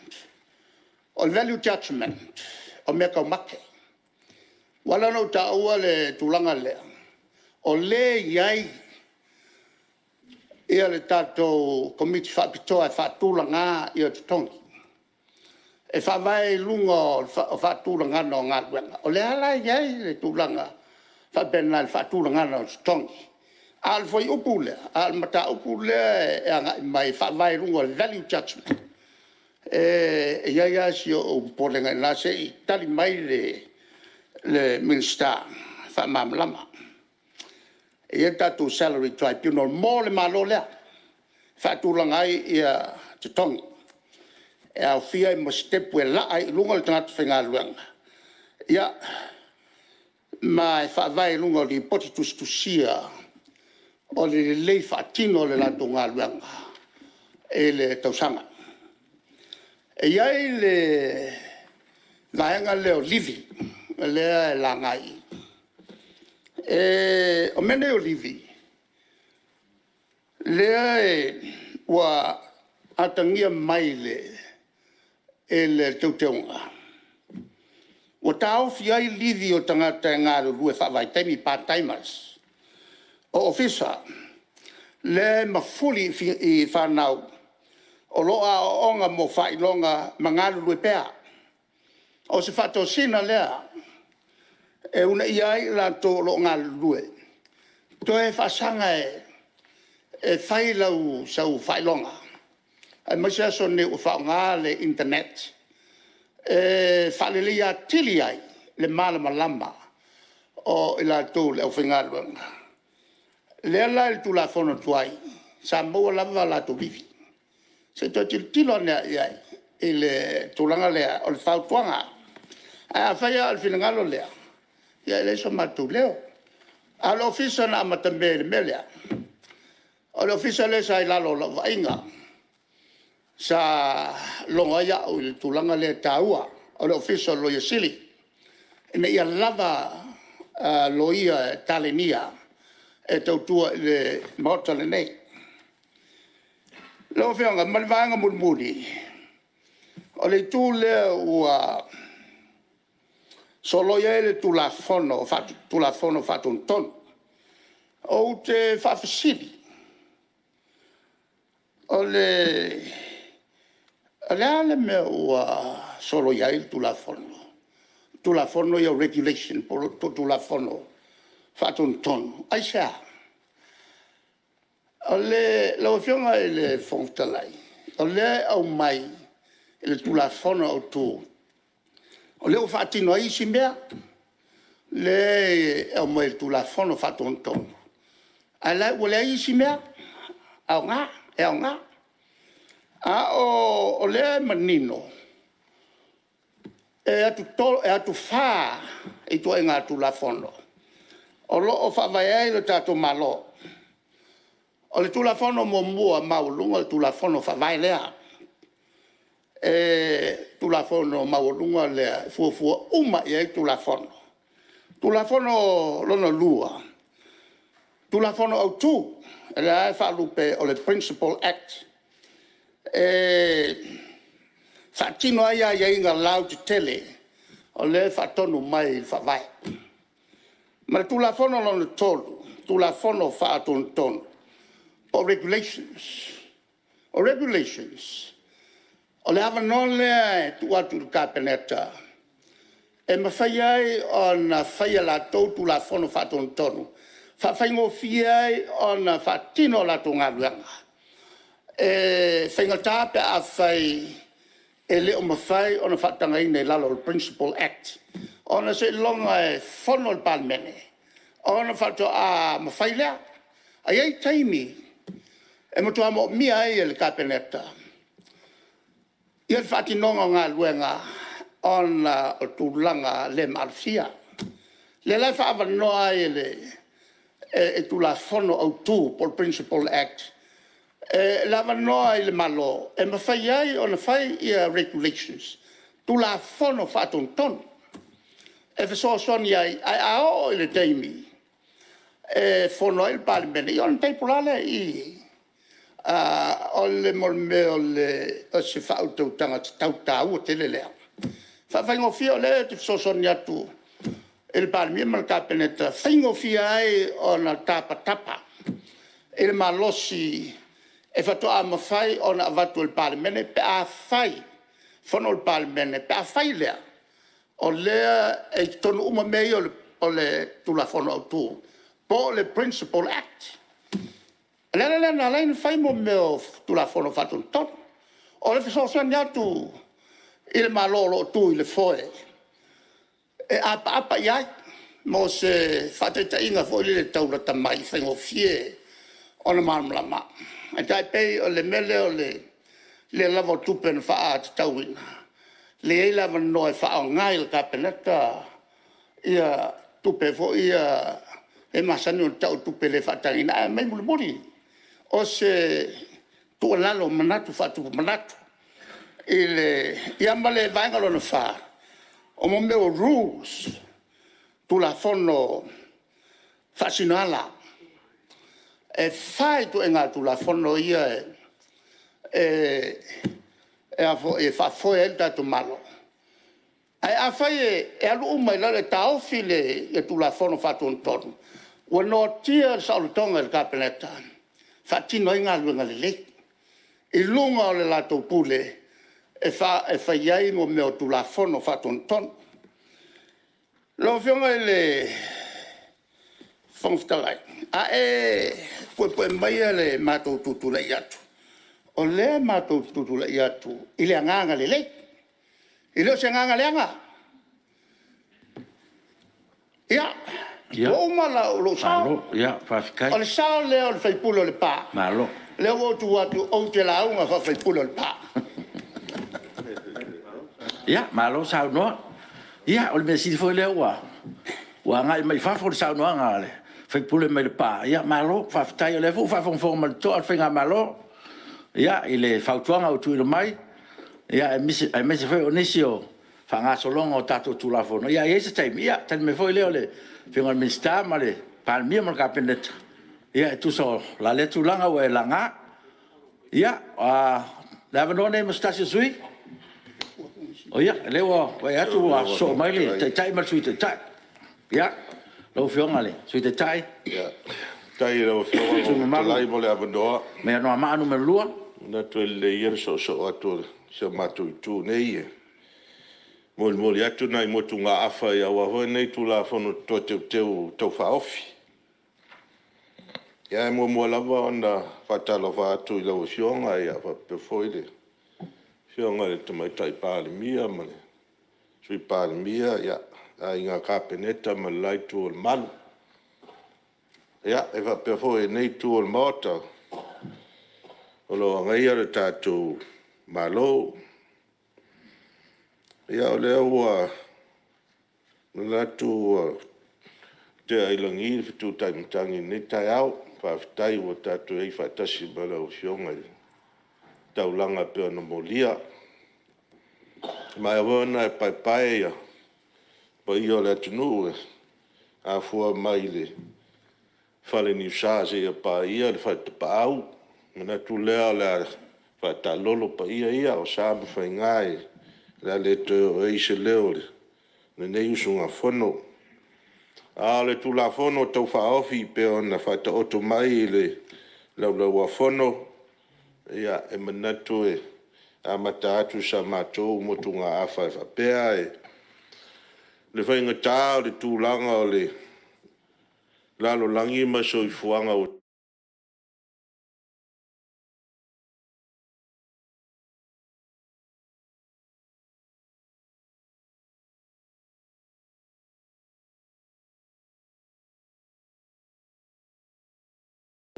O value judgment o mea kau make. Wala no ta ua le tulanga lea. O le iai ia le tātou komiti whapitoa e whatulanga ia te tongi. E whawai lunga o whatulanga no ngā luenga. O le ala iai le tulanga whapena le whatulanga no te tongi. Al foi upu lea, al mata upu lea e anga mai whawai lunga le value judgment. Ia si o polenga nā se I tali mai le minsta whamamlama. Ia tātou salary tribunal mō le malo lea. Whatulanga ia te tongi. E au fia I mo stepu e la ai lunga le tangata whenga luenga. Ia, ma e whawai lunga li poti tustusia o le lei whaatino le lato ngā luenga. E le tausanga. E iai le laenga leo livi, lea e la ngai. O mene o livi, lea e ua atangia mai le tauteunga. Ua tau fiai livi o tangata ngā rurue whawai taimi part-timers. O ofisa, le mafuli I whanau, o loa o onga mo whailonga mangaru rue pēa. O se whato sina lea, e una iai la to lo ngā rue. To e whasanga e whailau sau whailonga. E maisia so ne u whaonga le internet. E whalilia tili ai le malama lama o ila to le au whingaruanga. Lea la il tu la fono tuai, sa moa lava la to vivi. Se to tilo nea iai, ile tulanga lea, o le whautuanga. A whaia al whinangalo lea. Ia ele so matu leo. A le ofisa na amatambe le melea. O le ofisa le sa ilalo la vainga. Sa longa ia o il tulanga lea taua. O le ofisa lo ia sili. Ina ia lava lo ia talenia. E tautua le maota le nei. Lo whianga, malvanga murmuri. O le tū lea ua solo ia le tū la fono whatun ton. O te whawhasiri. O le Ale me ua solo ia il tulafono. Tulafono ia regulation por tulafono. Faton. Ai sa. Ale lo fionga ele fontalai. Ale au mai ele tulafono au tu. Ole o fatino ai simbea. Le au mai tulafono faton. Ala ole ai simbea. Au nga. O le manino. E atu fa e tu enga tu la fono. O lo o fa vai le tato malo. O le tu la fono mo mua maulunga tu la fono fa vai lea. E tu la fono maulunga le fu uma e tu la fono. Tu la fono lono lua. Tu la fono au tu. E le fa lupe o le Principal Act. Fatino ia inga lau te tele o le fatonu mai fa vai. Ma tu la fono lo tolu, tu la fono fa ton o regulations. O le ava non le tu atu kapeneta. E ma fai ai on fai la tu la fono fa ton. Fa fai ngo fiai on fatino la tunga luanga. Whaingata pe a whai e leo mawhai o na whatangai nei lalo o Principal Act. O na se longa e whono le Palemene. O na whato a mawhai lea. A iei taimi e matua mo mia e le kapeneta. Ia whati nonga ngā luenga o na o tūlanga le marfia. Le lai whaava noa e le e tūla whono au tū por Principal Act. Lava noa i le malo, e mawhai ai o na whai ia regulations. Tu la whono whaton ton. E whasosoni ai ao i le teimi. E whono i le Palemene. I on teipulale i o le morme o le o se whautautanga te tautau o tele lea. Whaingofia o le te whasosoni atu i le Palemene ma le kapeneta. Whaingofia ai o na tapa. I le malosi e fatoa mawhai o na avatu il Palemene pe a whai whono il Palemene pe a whai lea o lea e tonu uma mei o le tula whono au tū po le Principal Act lea na lein whai mo meo tula whono whatun ton o le whasosan atu i le malolo tū i le whoe e apa iai mo se whateta inga fo i le taurata mai whaingo fie o na marmalama e tai pei o le mele o le lavo tupen wha te tauina. Le ei lava noe wha o ngai le kapeneta ia tupe fo ia e masani o tau tupe le whatangina e mei muli. O se tua lalo manatu whatu manatu. Ia male vaingalo na wha. O mo meo rules tu la fono whasinala. E whai tu enga tu la whono ia e whafoe el tatu malo. A whai e alu umai lale taofi le tu la whono whatun tonu. Ua no tia saurutonga el kapeneta. Whatino inga luenga le le. I lunga o le lato pule e whai ai mo meo tu la whono whatun tonu. Lo whionga le whongwhtalai. Pue mai le mātou tutula i atu. O le mātou tutula i atu, i le anganga le lei. I leo se anganga le anga. Ia. O umala o lo sao. Ia, whawhikai. O le sao leo le whaipula o le pā. Malo. Leo o tu atu o te launga whaipula o le pā. Ia, malo sao noa. Ia, o le mea sidi foi leo wa. Wa ngai mai whafo le sao noa ngā le. Fai pule mai le pā. Ia, malo, whawhitai o le fu, whawhongwhong ma le toa, whinga malo. Ia, i le whautuanga o tui le mai. Ia, e mese whai o nisi o whanga solonga o tato tulafono. Ia, i eisa taimi. Ia, tani me foi leo le whinga minsta ma le Palemene ma le kapeneta. Ia, e tuso la le tulanga o e langa. Ia, le avanoa nei mastasi sui. O ia, leo o e atu a so mai le, tai ma sui tai. Ia, lo fionga le, sui tai. Ia, tai lo fionga o talai mo le avanoa. Me anoa maanu me lua. Na tu le ier so atu se mātou I tū nei e. Moli atu nai motu ngā awha I awa hoa nei tū la whono tō teu tau whaofi. Ia e mua lava ona whatalo whātu I lau whionga ia whapewhoire. Whionga le tamaitai Palemene mane. Sui Palemene ia a inga kāpeneta ma lai tū o malu. Ia e whapewhoire nei tū o maota. Olo angaia le tātou malo. Ia o lea ua natu te ailangi fitu taimutangi nei tai au. Whawhitai ua tātou ei whaitasi ma lau whionga I taulanga peo na molia. Mai awana e pai ia. Pa ia le atunu e. A fua mai le. Whale ni usase ia pa ia le whaitapa au. Mana tu lea le whaitalolo pa ia o sāma whaingai. Lea le te o eise leo le. Le nei usunga whono. A le tu la whono tau whaofi peo na whaita oto mai le lau a whono. Ia e manatu e. A mata atu sa mātou motu ngā awha e whapea e. Le whainga tāo le tūlanga o le lalo langi maso I fuanga o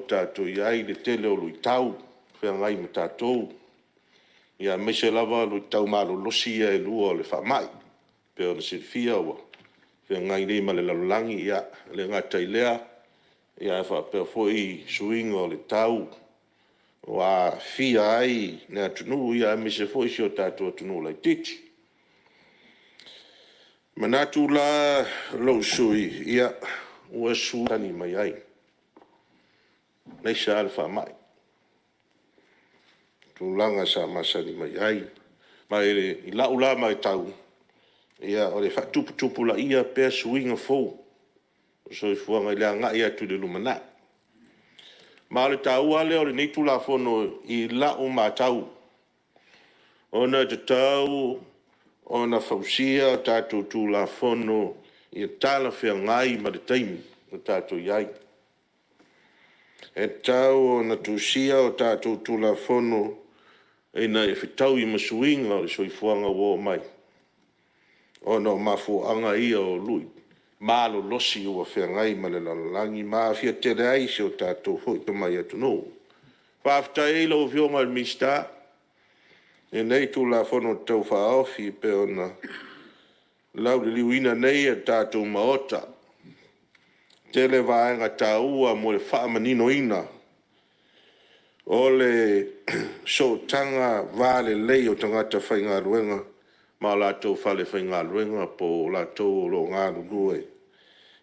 tātou iai le tele o lui tau, whengai ma tātou. Ia meise lava lui tau malo losi ia e lua o le whamai. Peo na sirfia ua. Whengai nei ma le lalolangi ia le ngatai lea. Ia e whapea fwoi suinga o le tau. Wa fia ai ne atunu ia meise fwoi si o tātou atunu lai titi. Manatu la lo sui ia ua su tani mai ai. Nei sa alfa mai. Tūlanga sa masani mai ai. Mai I laula mai tau. Ia o le whatupu la ia pēr suinga fōu. So I fuanga I lea ngai atu le lumana. Ma le tau ale o le neitu la whono I lau ma tau. Ona te tau, ona whausia tātou tū la whono I tala whea ngai ma le taimi o tātou iai. E tau o na tūsia o tātou tūla whono e na e whitau I masuinga o le soifuanga wō mai. O no mafuanga ia o lui. Mālo losi ua whengai ma le lalalangi maa fia tere aise o tātou hoi to mai atu no. Whafta e ilo whionga al mista. E nei tūla whono tau whaofi pe ona. Lau li liwina nei e tātou maota. Tele vaenga taua mo le whaamanino ina. O le so tanga vale lei o tangata whainga ruenga. Ma lātou whale whainga ruenga po lātou lo ngā rurue.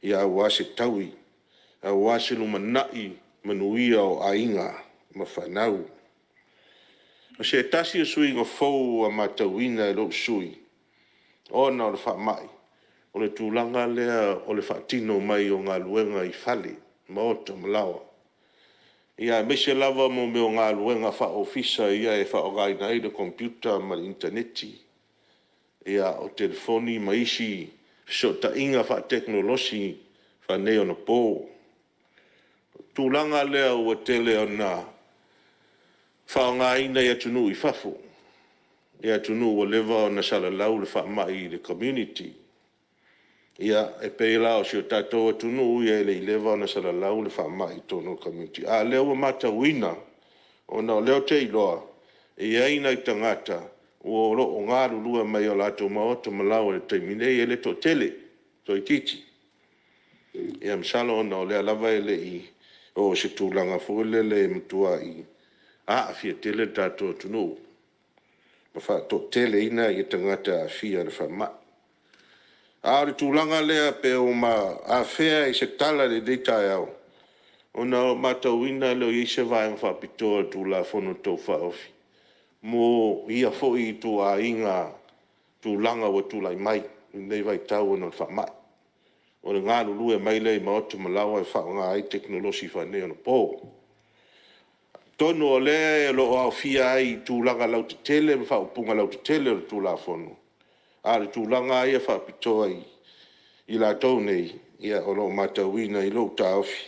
Ia wase taui. A wase lumanai manuia o ainga ma whanau. Ma se tasi o sui ngā fau a matauina e lo sui. O na o le whaamai. O le tūlanga lea o le whaatino mai o ngā luenga I whale, maota malawa. Ia mese lava mo me o ngā luenga wha ofisa ia e wha o gaina I le computer ma le interneti. Ia o telefoni ma isi so ta inga wha teknolosi wha neo na pō. Tūlanga lea ua tele o nā wha o ngā ina I atunu I whafo. Ia atunu o lewa o na salalau le wha mai I le community. Ia e peila o si o tātou atunu ia le lewa na salalau le whamai tono community. A leo wa mata wina o na leo te iloa e aina I tangata o lo o ngā rurua mai o lātou maoto malau e taimine e le to tele, to I titi. Ia msalo o na o lea lava e le I o se tūlanga fōle le mtua I a fia tele tātou atunu. Ma wha to tele ina I tangata a fia le whamai. A le tūlanga lea pe o ma a whea I se tala le deitai au. O na matauina leo I se vaenga whapitoa tūla whono tau whaofi. Mo ia fōi tū a inga tūlanga wa tūlai mai. Nei vai tau o na whamai. O le ngā lulu e mai lei ma otu malawa e whaonga ai teknolosi whanea na pō. Tono o le lo au fia ai tūlanga lau te tele, me whaupunga lau te tele o tūla whono. A le tūlanga ia whapitoa i la tau nei, ia o lo matauina i lo tāwhi.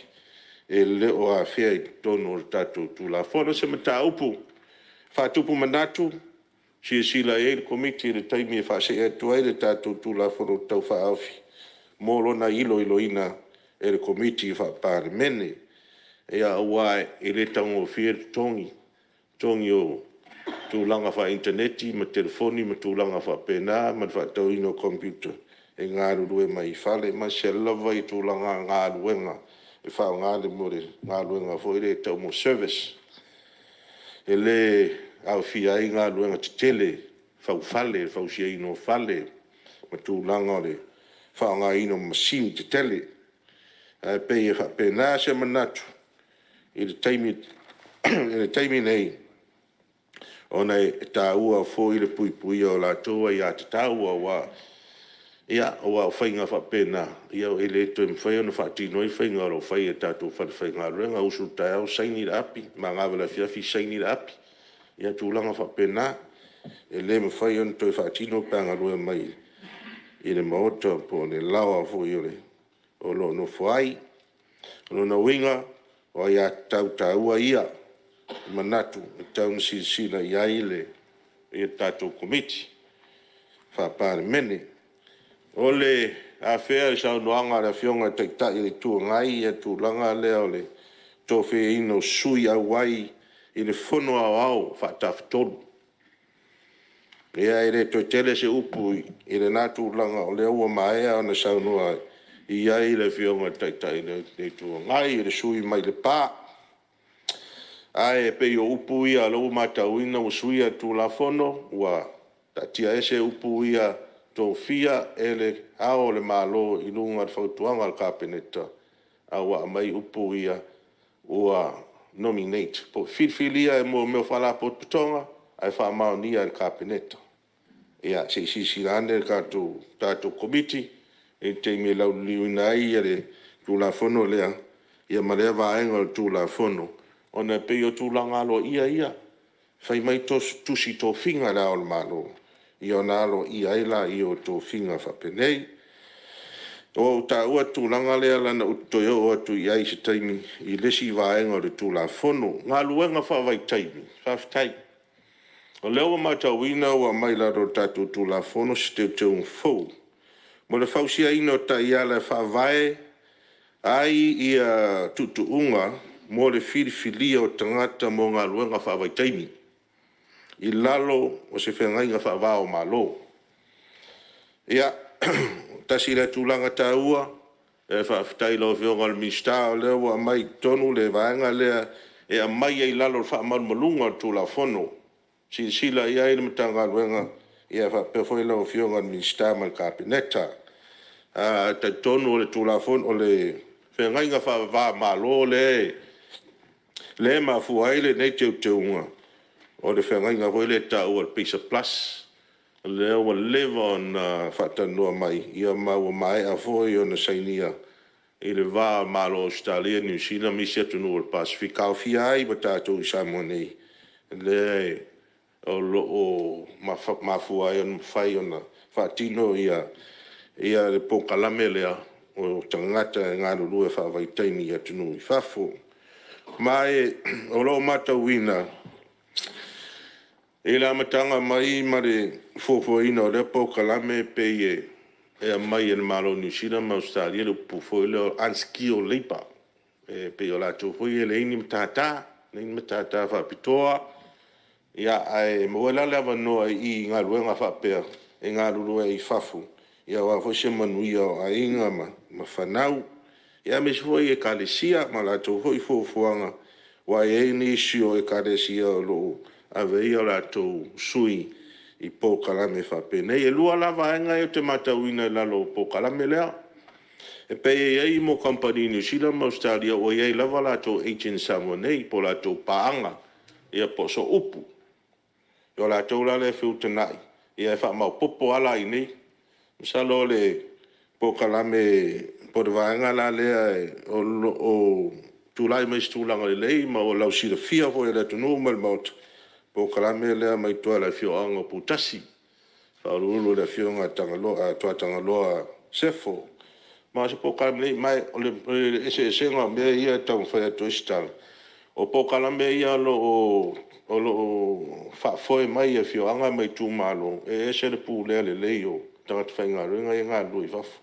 E le o a fia i tono o tātou tūla whono se me tā upu. Whatupu manatu, si sila e le komiti le taimi e whase e tuai le tātou tūla whono tau whaawhi. Mō na ilo ina e le komiti i Palemene. E a wai e le tango fia tongi o tūlanga wha interneti, ma telefoni, ma tūlanga wha pena, ma wha ino computer. E ngā rurue mai whale, ma se lava i tūlanga ngā ruenga. E wha ngā le more ngā ruenga fo i le tau mo service. E le au fia i ngā ruenga te tele, whau whale, whau sia ino whale, ma tūlanga le wha ngā ino masini te tele. E pei e wha pena se manatu. I le taimi nei, o nei tā ua fo i le pui o la toa i a te tā ua wa, ia o au whainga wha pena, ia o ele to im whai ona wha tino i whainga o whai e tātou whainga ruenga, usu tai au saini ra api, ma ngā wala fiafi saini ra api, ia tūlanga wha pena, e le me whai ona to i wha tino panga rua mai, i le maota po ne lawa fo i ole, o lo no whai, o na winga, o ia tau taua ia, manatu, e tau nisi sila ia ile, e tātou komiti, wha Palemene. O le a whea i sau noanga la fionga taitai le tua ngai, e tu langa lea o le tofe ino sui au wai, i le fono au, wha tawhitolu. Ia e le toi tele se upu, i le nātu langa o le ua maea o na sau noa, i ai le fionga taitai le tua ngai, le sui mai le pā. Ai e pei o upu ia lau matauina o sui a tu la fono, ua tatia ese upu ia tō fia e le ao le malo i lunga le whautuanga al kapeneta. A ua mai upu ia ua nominate. Po whilwhilia e mo meo whala potutonga, ai whamao nia le kapeneta. Ia se sisi rande le tātou komiti, e te me lau liuina ai le tūla fono lea, ia marea vaenga le tūla fono, o na pei o tūlanga alo ia, whai mai tusi tō whinga la o le malo, i o na alo ia ila i o tō whinga whapenei. O tā ua tūlanga lea lana utoi o atu i ai se taimi, i lesi vaenga le tūla fono, ngā luenga whawai taimi, whawhitai. O leo matauina ua mai la ro tātou tūla fono se te un fau. Mo le fausia ino ta ia le whawai, ai ia tutuunga, mo le whiriwhilia o tangata mo ngā luenga whawai taimi. I lalo o se whengai ngā whawao malo. Ia, tasi le tūlanga tā ua, e whawhitai lau whionga le minsta o leo wa mai tonu le vaenga lea, e a mai ei lalo le whaamaru malunga o tūla whono. Sila ia i le matanga luenga, ia whapewhoi lau whionga le minsta ma le kapeneta. Ta tonu o le tūla whono o le whengai ngā whawao malo le mafu aile nei te unga. O le whengai ngā hoi le ta ua Pisa Plus. Le ua lewa na whatanua mai. Ia maua mai a foi o na sainia. I le wā malo Australia, New Zealand, misi atu no le Pacific. Kau fia ai ma tātou i Samoa nei. Le o lo mafu ai o whai o na whatino ia le pokalame lea o tangata ngā rurua whawaitaini atu no i whafo. Mai o lo matauina e la matanga mai mare fofoina o le pokalame pe e mai e malo New Zealand ma Australia le pufo le unskilled labor e pe o la to foi le ni mtata fa pitoa ia ai mo la lava no i nga luenga fa pe e nga lulu e fafu ia wa fo se manuia ai nga ma fanau ia me foi e kalesia ma la to foi fofoanga wa e ni sio e kalesia lo aveia la to sui i pokalame fa pe nei e lua lava nga e te matauina la lo pokalame lea e pe e mo company New Zealand ma Australia o e lava la to agent Samoa nei po la to paanga ia po so upu yo la to la le fiutanai ia fa ma popo ala i nei salo le pokalame por vanga la le o tūlai mai stūlanga le lei, ma o lau sira fia fo e le tunu mal maut. Po kalame lea mai tua la fio anga putasi. Whaurulu le fio ngā tangaloa, tua tangaloa sefo. Ma se po kalame lei mai, o le ese ngā mea ia tau whai atu istal. O po kalame ia lo whaafoe mai e fio anga mai tū malo. E ese le pū lea le lei o tangata whai ngā runga i ngā lui wafu.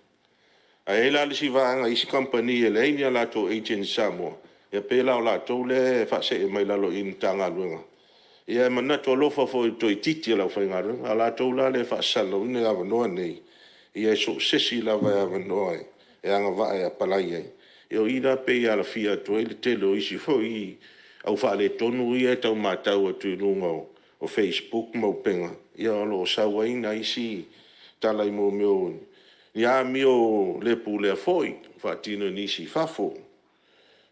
A e la lisi vaanga isi company e le inia lato agent Samoa. E pēla o lato le whaase e mai lalo in tanga luenga. Ia e manatu alofa fo i toi titi lau whai ngā runga. A lato la le whaasalo ine awa noa nei. Ia e so sesi la vai awa noa e. E anga vae a palai e. E o ina pe ia la fia to e le tele o isi fo i au whaale tonu ia e tau mātau atu runga o Facebook mau penga. Ia alo o sawa ina isi talai mo meo ia mio le pule foi fatino nisi fafo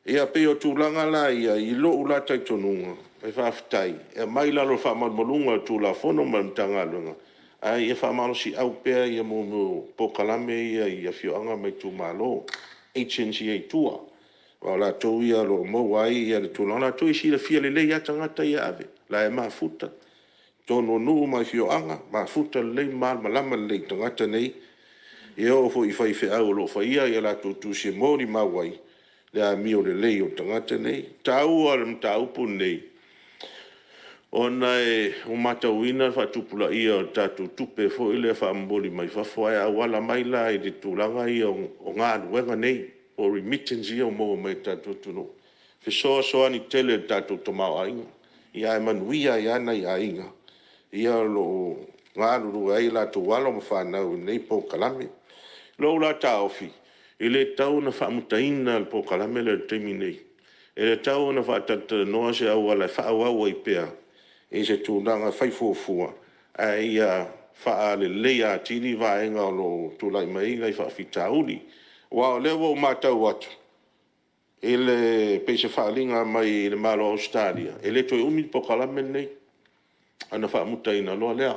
ia pe o tulanga la ia I lo ula tai tonunga e faftai e mai la lo fa malmolunga tu la fono mantanga lunga ai e fa malo si au pe ia mo pokalame ia fioanga mai tu malo agency e tua wala to ia lo mo wai ia le tulanga to isi le fia le ia tangata ia ave la e mafuta tono no mai fioanga mafuta le mal malama le tangata nei e o fo I fai fe au lo fa ia la tu se mori mawai le a mio le lei o tangata nei tau al tau pu nei ona e o mata wina fa tupula ia o tatu tupe fo ile fa mboli mai fa fo ai wala mai la I te tulanga ia o ngā wenga nei o remittance ia o mo mai tatu tuno fe so ani tele tatu tomau ainga ia e manuia ia nei ainga ia lo ngā lulu ai la tu wala mo fa na nei po kalame lo la taofi ile tau na fa mutaina po kalame le terminei ele tau na fa tata no se au ala fa au ai pea e se tu nanga fai fofua ai fa le lea tini va enga lo tu lai mai ngai fa fitauli wa le wo mata wat ele pese fa linga mai le malo Australia ele to umi po kalame nei ana fa mutaina lo lea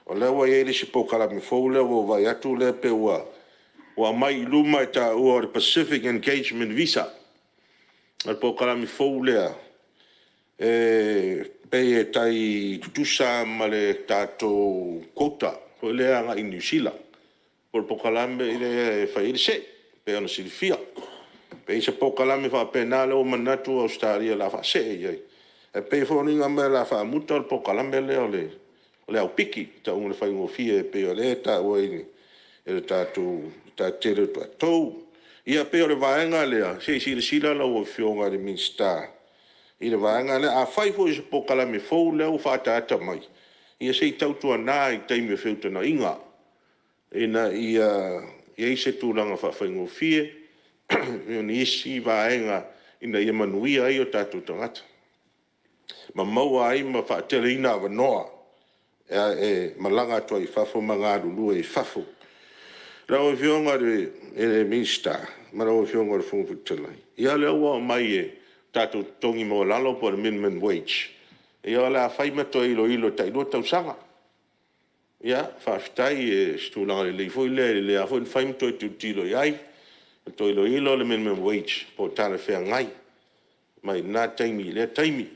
o le wa ele se po kalame fo le wo vai atu le pe wa mai luma ta o Pacific Engagement Visa al po kalame fo le pe tai tusa male tato kota o le anga I New Zealand por po kalame ile fa ile se pe ona silfia pe se po kalame fa penale o manatu Australia la fa se e pe fo ninga me la fa muta po kalame le au piki ta un le fai ngofie pe ole ta o ele tato ta tere to ia pe ole vaenga le se sila la o fionga de minsta ile vaenga le a fai fo se po kalame fo le o fa ta mai ia se tau tu na I te me feuta na inga ina ia se tu langa fa fai ngofie ni isi vaenga ina ia manuia ai o tato tangata ma mau ai ma fa tele ina va noa e malanga to I fafo manga lulu e fafo la o fionga de ele mista ma la o fionga de fun futela ia le o mai e tato tongi mo lalo por minimum wage ia la fai ma to ilo tai do tau sanga ia fa ftai e stula le foi le a foi fai to tilo ai to ilo le minimum wage po tale fe ngai mai na taimi le taimi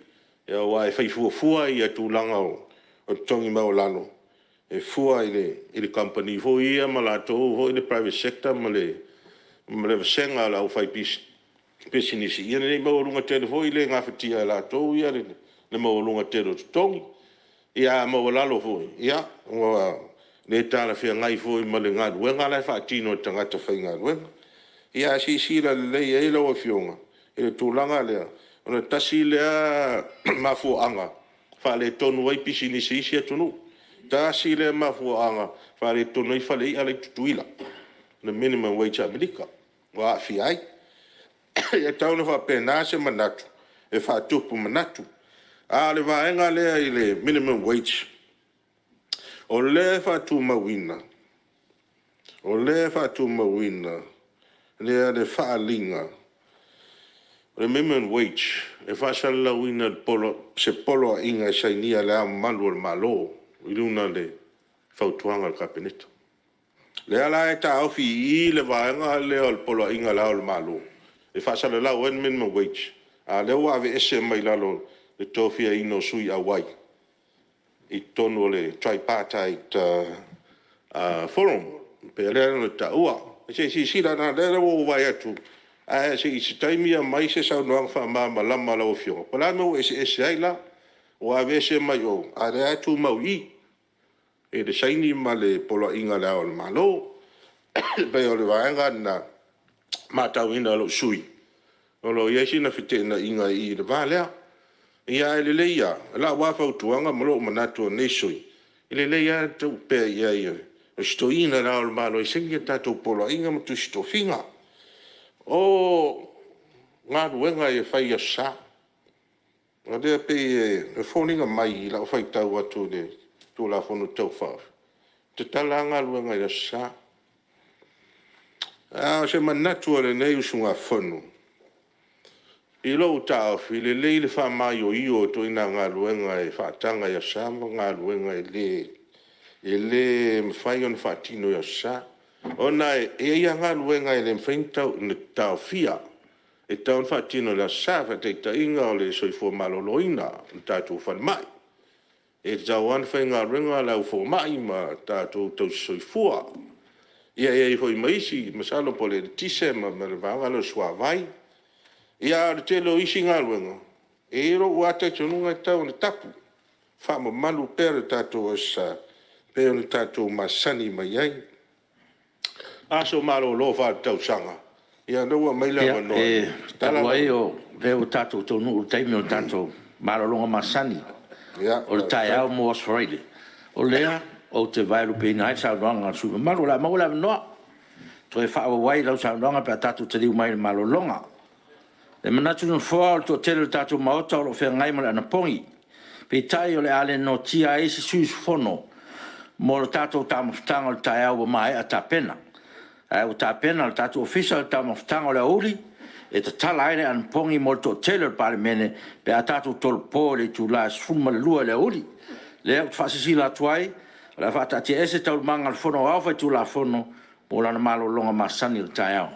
ia wa fai fu ia tu langa o tongi mo lalo e fua ile company fo ia malato fo ile private sector male senga la fai pisinisi ia nei mo lunga tele fo ile nga fatia la to ia le mo lunga tele tongi ia mo lalo fo ia le tala fia ngai fo male nga wenga la fa tino tangata fa nga wenga ia si la le ia lo fionga ile tulanga le ona tasi le mafu anga fa le tonu ai pisinisi sia tonu ta si le mafuanga fa le tonu I fa le ale tuila na minimum wage America wa fi ai e tau na fa pena se manatu e fa tupu manatu a le va enga le ile minimum wage o le fa tu mawina le fa linga le minimum wage e fa sala wina polo inga sainia le malo iluna le fautuanga al kapeneta le ala e ta ofi I le vaenga le al polo inga la al malo e whaasala lau en minimum wage. A leo ave ese mai lalo le tōwhia ino sui a wai. I tonu le tripartite forum. Pe lea no ta ua. Se si sila na lea o wai atu. A se i se taimia mai se sau noang wha ma lama lau fionga. Pala me o ese aila. O ave ese mai o. A lea atu mau i. E le saini ma le polo inga lea o le malo. Pe o le waenga na matau ina lo sui. Olo yesi na fite na inga I le valea. Ia ele leia, la wafa utuanga malo manatu ne sui. Ele leia tu pe ia ia. Sto ina la o malo I sengi tatu polo inga matu sto finga. O ngā ruenga e whai a sa. Nga dea pe e whoninga mai la o whai tau atu le tu la whonu tau whau. Te tala ngā ruenga I a sa. Se manatu ale nei usunga whonu. I lo ta fi le le fa mai o io to ina nga luenga e fa tanga ya sama nga luenga e le fai on fatino ya sa ona e ia nga luenga e le fenta ne ta fia e ta on fatino la sa fa te ta inga o le so fo maloloina ta tu fa mai e ta wan fa nga luenga la fo mai ma ta tu to so fo ia fo mai si masalo pole tise ma va lo swa vai ia te lo isi ngā luenga. E ro wate tununga tau ni tapu. Wha ma malu pere tatou asa. Pere ni tatou masani mai ai. Aso malo lo wha tau sanga. Ia noua maila wanoa. Tapu ai o veo tatou tonu o taimi o tatou malo longa masani. O le tai au mo Australia. O lea o te vailu pe ina hai sa longa suwa. Malo la maula noa. Toi wha awa wai lau sa longa pe tatou te liu mai le malo longa. Le manatu no fo to tele tatu maota o fe ngai mala na pongi pe tai o le ale no tia ese sus fono mo le tatu tam ftanga o tai au mai ata pena o ta pena le tatu official tam ftanga o le uli e te tala ine an pongi mo to tele Palemene pe atatu tol po le tu la sfuma le lua le uli le fa si la tuai la fa ta ese tau manga fono au fa tu la fono mo la malo longa masani le tai au